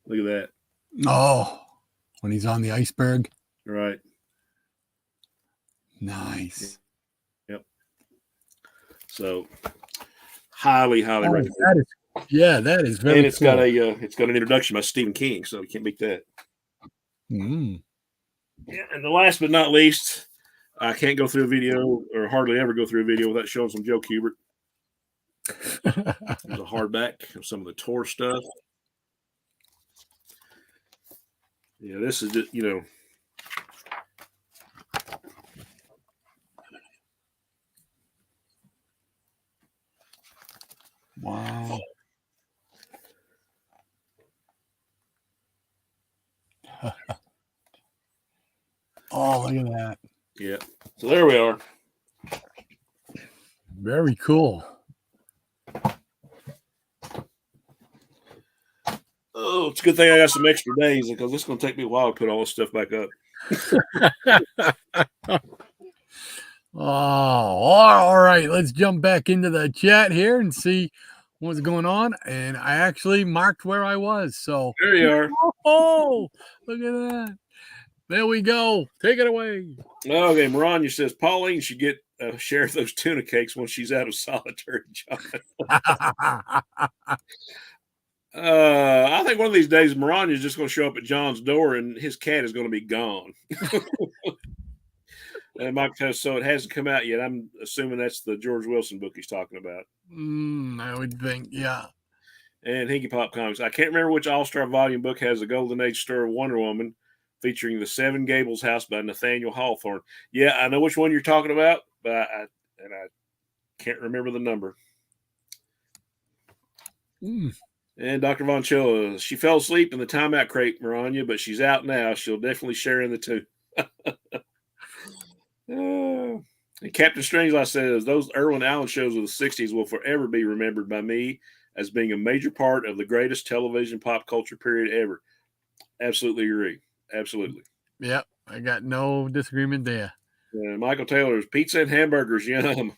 Look at that. Oh, when he's on the iceberg. Right. Nice. Yep. So highly recommend. That is very. And it's cool. It's got an introduction by Stephen King, so you can't beat that. Yeah, and the last but not least, I can't go through a video or hardly ever go through a video without showing some Joe Kubert. There's a hardback of some of the tour stuff. Yeah, this is just, you know. Wow. Oh, look at that. Yeah. So there we are. Very cool. Oh, it's a good thing I got some extra days because it's going to take me a while to put all this stuff back up. Oh, all right. Let's jump back into the chat here and see what's going on. And I actually marked where I was. So there you are. Oh, look at that. There we go. Take it away. Okay, Maranya says Pauline should get a share of those tuna cakes when she's out of solitary John. I think one of these days Maranya is just going to show up at John's door and his cat is going to be gone. And Mike says, so it hasn't come out yet. I'm assuming that's the George Wilson book he's talking about. I would think, yeah. And Hinky Pop Comics. I can't remember which All-Star volume book has the Golden Age story of Wonder Woman featuring the Seven Gables house by Nathaniel Hawthorne. Yeah, I know which one you're talking about, but I can't remember the number. And Dr. Von Chilla, she fell asleep in the timeout crate, Maranya, but she's out now. She'll definitely share in the two. And Captain Strangelove says, those Irwin Allen shows of the 60s will forever be remembered by me as being a major part of the greatest television pop culture period ever. Absolutely agree. Absolutely. Yep. I got no disagreement there. Michael Taylor's pizza and hamburgers. Yum.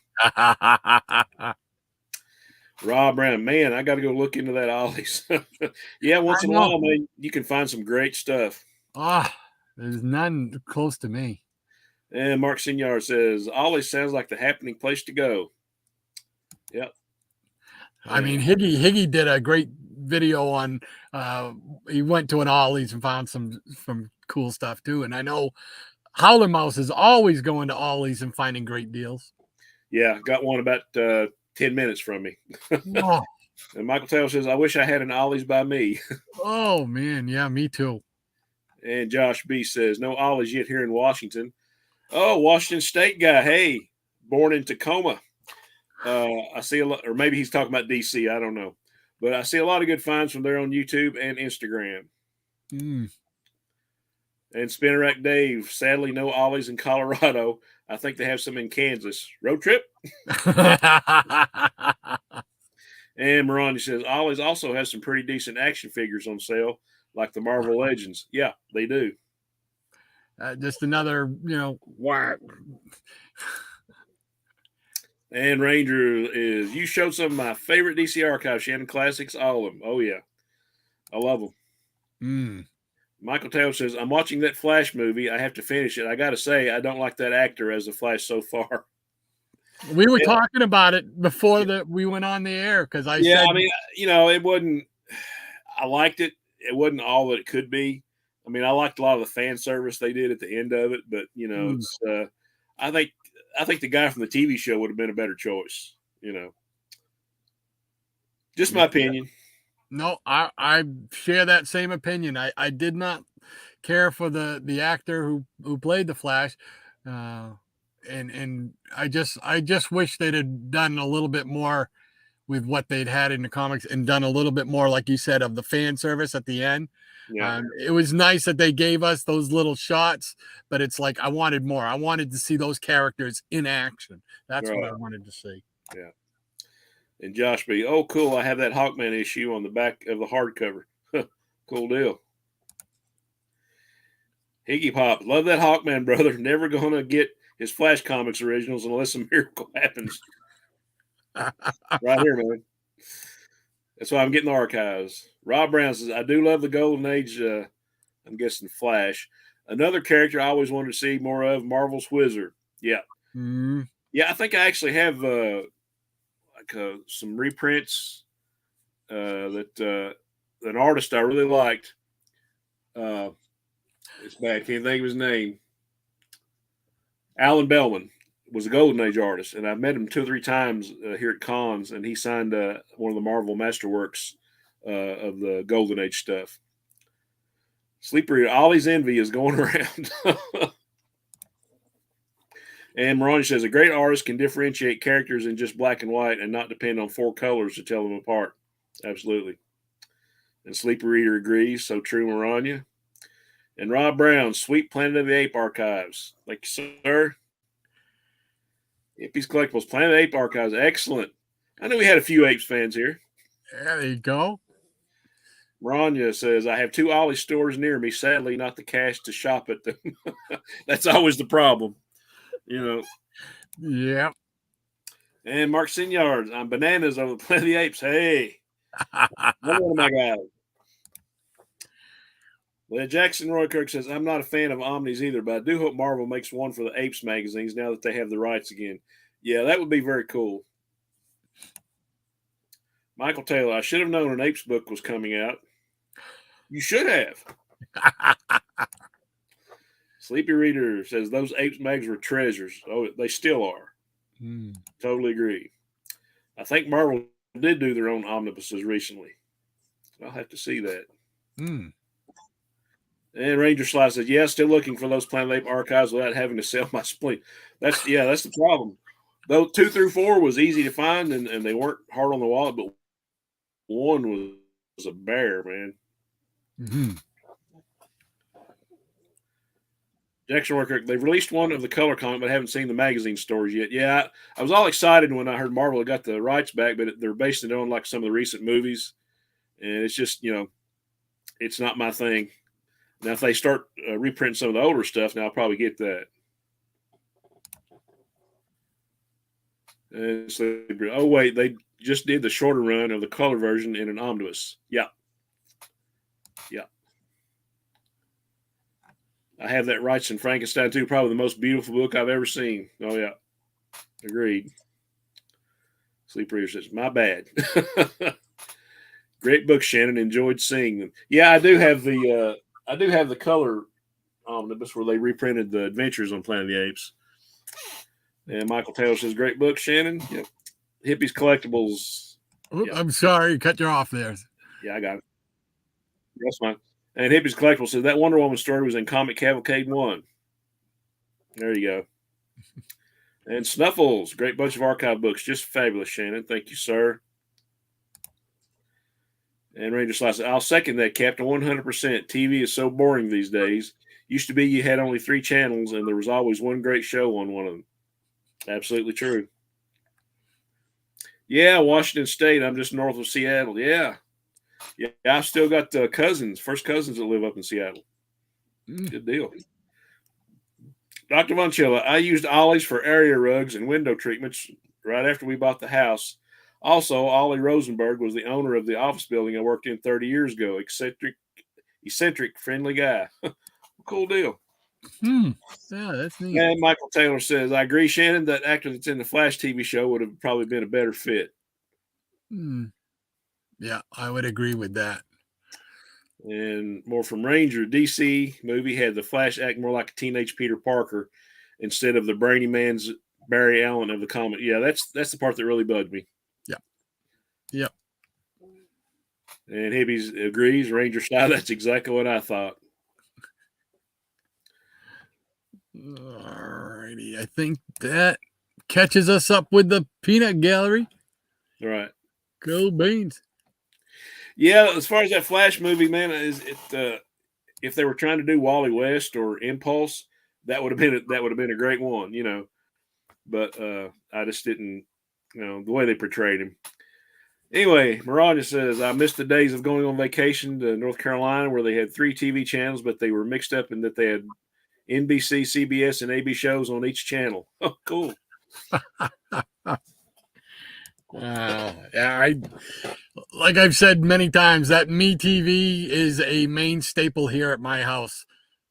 Rob Brown, man, I got to go look into that Ollie's. Yeah, once in a while, man, you can find some great stuff. There's none close to me. And Mark Signard says, Ollie's sounds like the happening place to go. Yep. I mean, Higgy did a great video on, he went to an Ollie's and found some cool stuff too. And I know Howler Mouse is always going to Ollie's and finding great deals. Yeah, got one about 10 minutes from me. Oh. And Michael Taylor says, I wish I had an Ollie's by me. Oh, man. Yeah, me too. And Josh B says, no Ollie's yet here in Washington. Oh, Washington State guy. Hey, born in Tacoma. I see a lot, or maybe he's talking about DC. I don't know. But I see a lot of good finds from there on YouTube and Instagram. And Spinner Rack Dave, sadly, no Ollie's in Colorado. I think they have some in Kansas. Road trip? And Marani says, Ollie's also has some pretty decent action figures on sale, like the Marvel Legends. Yeah, they do. Just another, whack. And Ranger is, you showed some of my favorite DC archive Shannon classics, all of them. Oh yeah, I love them. Mm. Michael Taylor says, I'm watching that Flash movie. I have to finish it. I got to say, I don't like that actor as the Flash so far. We were Yeah. talking about it before we went on the air because I Yeah, said, I mean, it wasn't, I liked it. It wasn't all that it could be. I mean, I liked a lot of the fan service they did at the end of it, but it's, I think the guy from the TV show would have been a better choice, just my opinion. No, I share that same opinion. I did not care for the actor who played the Flash, and I just wish they'd have done a little bit more with what they'd had in the comics and done a little bit more, like you said, of the fan service at the end. Yeah. It was nice that they gave us those little shots, but it's like I wanted more. I wanted to see those characters in action. That's what I wanted to see. Yeah. And Josh B, oh, cool. I have that Hawkman issue on the back of the hardcover. Cool deal. Higgy Pop, love that Hawkman, brother. Never going to get his Flash Comics originals unless a miracle happens. Right here, man. That's why I'm getting the archives. Rob Brown says, I do love the Golden Age, I'm guessing Flash. Another character I always wanted to see more of, Marvel's Wizard. Yeah. Mm. Yeah, I think I actually have some reprints that an artist I really liked. It's bad. Can't think of his name. Alan Bellman was a Golden Age artist, and I've met him 2 or 3 times here at cons, and he signed one of the Marvel Masterworks of the Golden Age stuff. Sleeper, Ollie's envy is going around. And Maroni says, a great artist can differentiate characters in just black and white and not depend on 4 colors to tell them apart. Absolutely. And Sleeper Reader agrees. So true, Marania. And Rob Brown, sweet Planet of the Ape archives. Thank you, sir. Hippie's Collectibles, Planet of the Ape archives. Excellent. I know we had a few Apes fans here. Yeah, there you go. Marania says, I have 2 Ollie stores near me. Sadly, not the cash to shop at them. That's always the problem. Yeah. And Mark Sinyards, I'm bananas over the Planet of the Apes. Hey. Another one of my guys. Well, Jackson Roy Kirk says, I'm not a fan of Omnis either, but I do hope Marvel makes one for the Apes magazines now that they have the rights again. Yeah, that would be very cool. Michael Taylor, I should have known an Apes book was coming out. You should have. Sleepy Reader says, those Apes mags were treasures. Oh, they still are. Totally agree. I think Marvel did do their own omnibuses recently. I'll have to see that. And Ranger Slice says, yeah, still looking for those Planet Ape archives without having to sell my spleen. That's the problem. Though 2 through 4 was easy to find and they weren't hard on the wallet, but 1 was a bear, man. Jackson Worker, they've released one of the color comic, but I haven't seen the magazine stores yet. Yeah, I was all excited when I heard Marvel had got the rights back, but they're based it on like some of the recent movies. And it's just, it's not my thing. Now, if they start reprinting some of the older stuff, now I'll probably get that. And so, oh, wait, they just did the shorter run of the color version in an omnibus. Yeah. I have that Rights and Frankenstein, too. Probably the most beautiful book I've ever seen. Oh, yeah. Agreed. Sleep Reader says, my bad. Great book, Shannon. Enjoyed seeing them. Yeah, I do have the color omnibus where they reprinted the Adventures on Planet of the Apes. And Michael Taylor says, great book, Shannon. Yep. Hippies Collectibles. Yep. I'm sorry, cut you off there. Yeah, I got it. That's fine. And Hippies Collectibles says that Wonder Woman story was in Comic Cavalcade 1. There you go. And Snuffles, great bunch of archive books. Just fabulous, Shannon. Thank you, sir. And Ranger Slice, I'll second that, Captain, 100%. TV is so boring these days. Used to be you had only 3 channels, and there was always one great show on one of them. Absolutely true. Yeah, Washington State. I'm just north of Seattle. Yeah, I've still got first cousins that live up in Seattle. Good deal. Dr. Von Chilla, I used Ollie's for area rugs and window treatments right after we bought the house. Also, Ollie Rosenberg was the owner of the office building I worked in 30 years ago. Eccentric, friendly guy. Cool deal. Yeah, that's neat. And Michael Taylor says, I agree, Shannon, that actor that's in the Flash TV show would have probably been a better fit. Yeah, I would agree with that. And more from Ranger, DC movie had the Flash act more like a teenage Peter Parker instead of the brainy man's Barry Allen of the comic. Yeah, that's the part that really bugged me. Yep. And Hibbies agrees, Ranger style. That's exactly what I thought. Alrighty, I think that catches us up with the peanut gallery. All right. Go beans. Yeah, as far as that Flash movie, man, if they were trying to do Wally West or Impulse, that would have been a great one, you know. But I just didn't, you know, the way they portrayed him. Anyway, Miranda says, I missed the days of going on vacation to North Carolina where they had 3 TV channels, but they were mixed up in that they had NBC, CBS, and AB shows on each channel. Oh, cool. Yeah, like I've said many times, that MeTV is a main staple here at my house.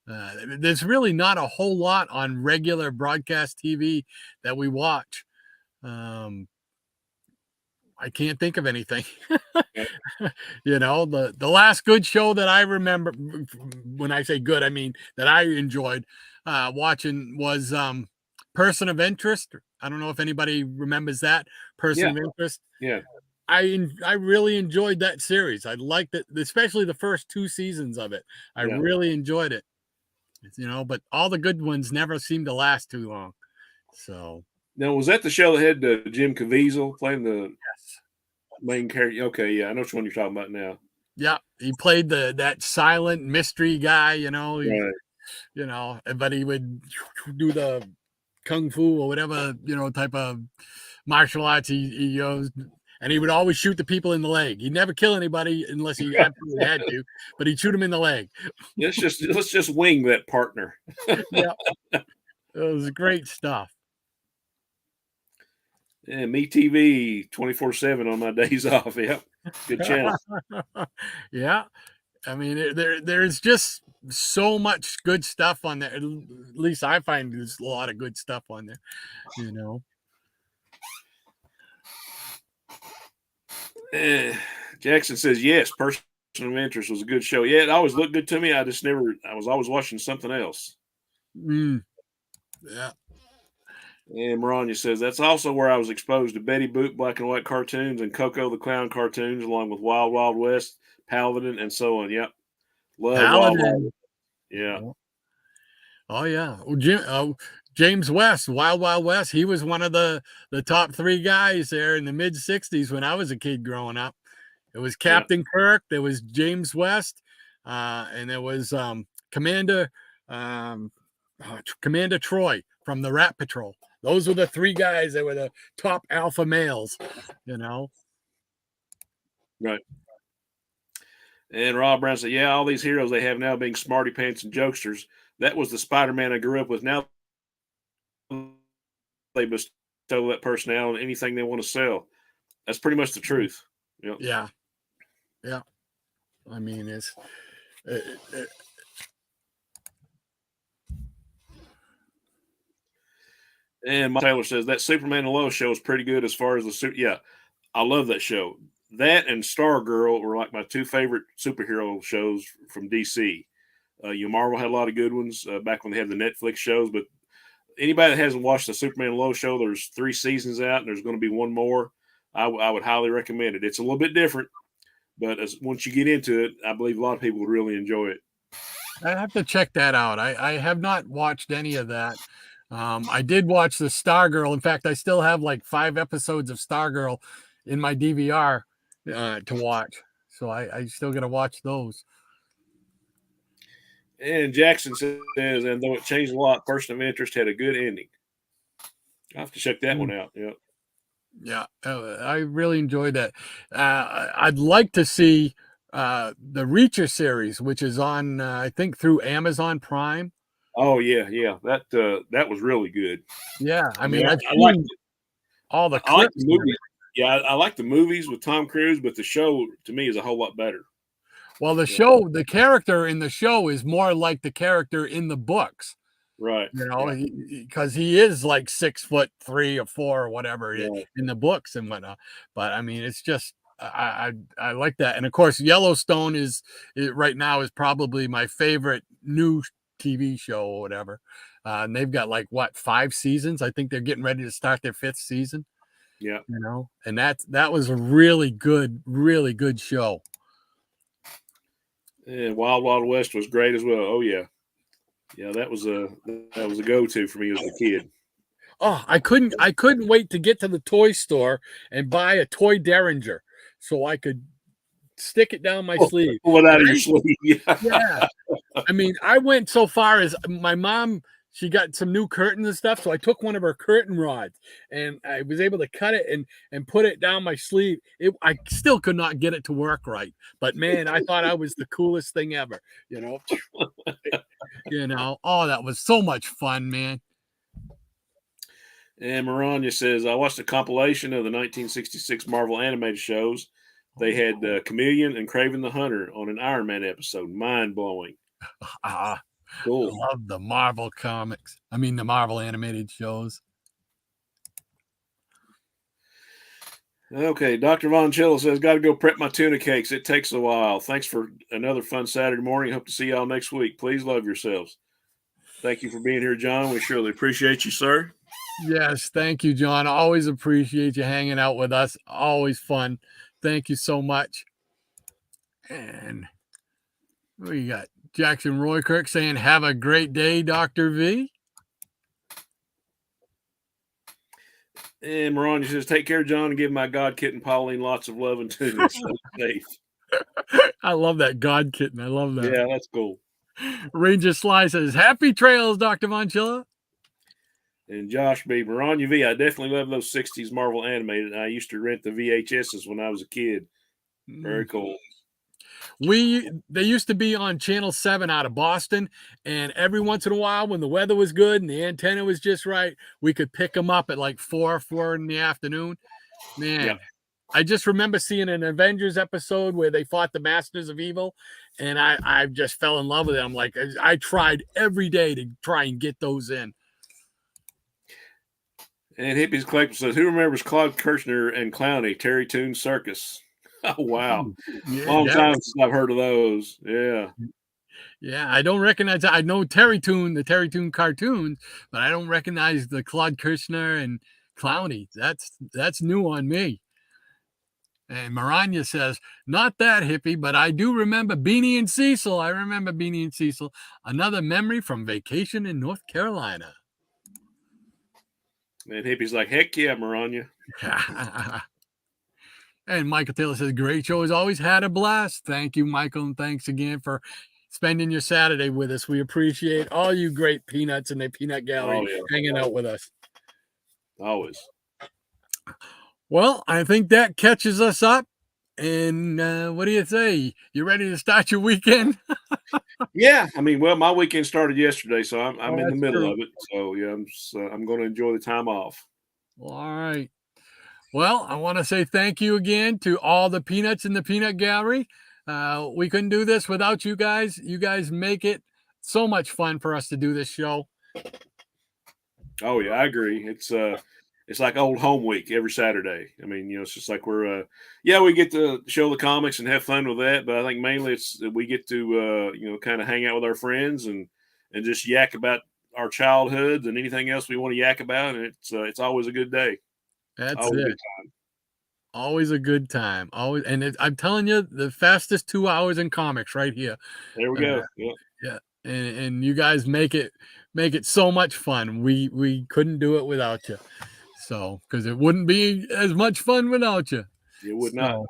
There's really not a whole lot on regular broadcast TV that we watch. I can't think of anything. You know, the last good show that I remember, when I say good, I mean that I enjoyed watching, was Person of Interest. I don't know if anybody remembers that Person of Interest. Yeah. I really enjoyed that series. I liked it, especially the first 2 seasons of it. I really enjoyed it. You know, but all the good ones never seem to last too long. So now, was that the show that had Jim Caviezel playing the main character? Okay, yeah, I know which one you're talking about now. Yeah, he played that silent mystery guy, you know. Right. You know, but he would do the kung fu or whatever, you know, type of martial arts he used, and he would always shoot the people in the leg. He'd never kill anybody unless he absolutely had to, but he'd shoot him in the leg. Let's just wing that partner. Yeah, it was great stuff. Yeah, MeTV 24/7 on my days off. Yep, good channel. Yeah, I mean, there's just so much good stuff on there. At least I find there's a lot of good stuff on there, you know. Jackson says, yes, Person of Interest was a good show. Yeah, it always looked good to me. I was always watching something else. Yeah. And Maranya says, that's also where I was exposed to Betty Boop black and white cartoons and Coco the Clown cartoons, along with Wild Wild West, Paladin, and so on. Yep. Love Paladin. Wild Wild. Yeah. Oh, yeah. Well, James West, Wild Wild West, he was one of the top 3 guys there in the mid 60s when I was a kid growing up. It was Captain Kirk, there was James West, and there was Commander Troy from the Rat Patrol. Those were the 3 guys that were the top alpha males, you know. Right. And Rob Brown said, yeah, all these heroes they have now being smarty pants and jokesters. That was the Spider-Man I grew up with. Now they bestow that personality on anything they want to sell. That's pretty much the truth. Yep. Yeah. Yeah. I mean, it's and Mike Taylor says that Superman and Lois show is pretty good as far as the suit. Yeah, I love that show. That and Stargirl were like my 2 favorite superhero shows from DC. Marvel had a lot of good ones back when they had the Netflix shows, but anybody that hasn't watched the Superman and Lois show, there's 3 seasons out and there's going to be 1 more. I would highly recommend it. It's a little bit different, but once you get into it, I believe a lot of people would really enjoy it. I have to check that out. I have not watched any of that. I did watch the Stargirl. In fact, I still have like 5 episodes of Stargirl in my DVR to watch. So I still got to watch those. And Jackson says, and though it changed a lot, Person of Interest had a good ending. I'll have to check that one out. Yep. Yeah, I really enjoyed that. I'd like to see the Reacher series, which is on, I think, through Amazon Prime. Oh yeah, yeah. That was really good. Yeah, I I mean, mean, I've I like seen all the I like clips the from movies. it. Yeah, I like the movies with Tom Cruise, but the show to me is a whole lot better. Well, the Yeah, show, the character in the show is more like the character in the books. right. You know, Yeah, because he is like 6'3" or 4" or whatever right. in the books and whatnot. But I mean, it's just I like that. And of course, Yellowstone right now is probably my favorite new TV show or whatever. And they've got like what 5 seasons. I think they're getting ready to start their 5th season. Yeah. You know, and that was a really good show. And Wild Wild West was great as well. Oh yeah, yeah. That was a go to for me as a kid. Oh, I couldn't wait to get to the toy store and buy a toy Derringer so I could stick it down my sleeve. Pull it And out of your sleeve. Yeah. yeah, I mean, I went so far as my mom, she got some new curtains and stuff, so I took one of her curtain rods and I was able to cut it and put it down my sleeve. I still could not get it to work right, but man, I thought I was the coolest thing ever. You know, oh, that was so much fun, man. And Maranya says, I watched a compilation of the 1966 Marvel animated shows. They Oh, had Chameleon and Craven the Hunter on an Iron Man episode. Mind blowing. I Cool. love the Marvel comics. I mean, the Marvel animated shows. Okay, Dr. Von Chilla says, got to go prep my tuna cakes. It takes a while. Thanks for another fun Saturday morning. Hope to see y'all next week. Please love yourselves. Thank you for being here, John. We surely appreciate you, sir. Yes, thank you, John. Always appreciate you hanging out with us. Always fun. Thank you so much. And we got Jackson Roykirk saying, "Have a great day, Dr. V." And Maranya says, take care, John, and give my God kitten Pauline lots of love and tuna. Stay safe. I love that God kitten. I love that. Yeah, that's cool. Ranger Sly says, "Happy trails, Dr. Vonchilla." And Josh B. Maranya V. I definitely love those 60s Marvel animated. I used to rent the VHSs when I was a kid. Very cool. They used to be on Channel 7 out of Boston, and every once in a while when the weather was good and the antenna was just right, we could pick them up at like 4 in the afternoon. Man, Yep. I just remember seeing an Avengers episode where they fought the Masters of Evil, and I just fell in love with it. I'm like, I tried every day to try and get those in. And Hippies Collector says, who remembers Claude Kirchner and Clowney, Terry Toon Circus? Oh, wow. Long time since I've heard of those. Yeah. Yeah, I don't recognize. I know the Terry Toon cartoons, but I don't recognize the Claude Kirchner and Clowney. That's new on me. And Maranya says, not that hippie, but I do remember Beanie and Cecil. I remember Beanie and Cecil. Another memory from vacation in North Carolina. And Hippie's like, heck yeah, Maranya. And Michael Taylor says, great show. Has always had a blast. Thank you, Michael. And thanks again for spending your Saturday with us. We appreciate all you great peanuts in the peanut gallery hanging out with us. Always. Well, I think that catches us up. And what do you say? You ready to start your weekend? Yeah. I mean, well, my weekend started yesterday, so I'm Oh, in the that's middle true. of it. So, yeah, I'm going to enjoy the time off. All right. Well, I want to say thank you again to all the peanuts in the peanut gallery. We couldn't do this without you guys. You guys make it so much fun for us to do this show. Oh yeah, I agree. It's like old home week every Saturday. I mean, it's just like we get to show the comics and have fun with that, but I think mainly it's we get to kind of hang out with our friends and just yak about our childhoods and anything else we want to yak about, and it's always a good day. That's Always a it. good time. Always a good time. Always, and I'm telling you, the fastest 2 hours in comics right here. There we go. Yeah. Yeah, and you guys make it so much fun. We couldn't do it without you. So, because it wouldn't be as much fun without you. It would not.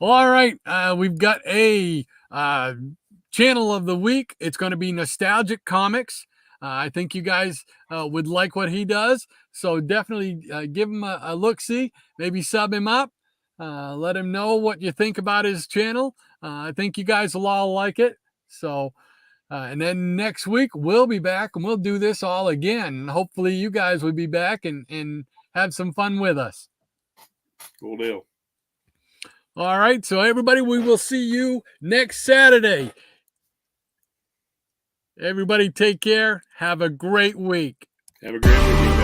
All right, we've got a channel of the week. It's going to be Nostalgic Comics. I think you guys would like what he does. So definitely give him a look-see. Maybe sub him up. Let him know what you think about his channel. I think you guys will all like it. So And then next week we'll be back and we'll do this all again. Hopefully you guys will be back and have some fun with us. Cool deal. All right. So everybody, we will see you next Saturday. Everybody take care. Have a great week. Have a great week.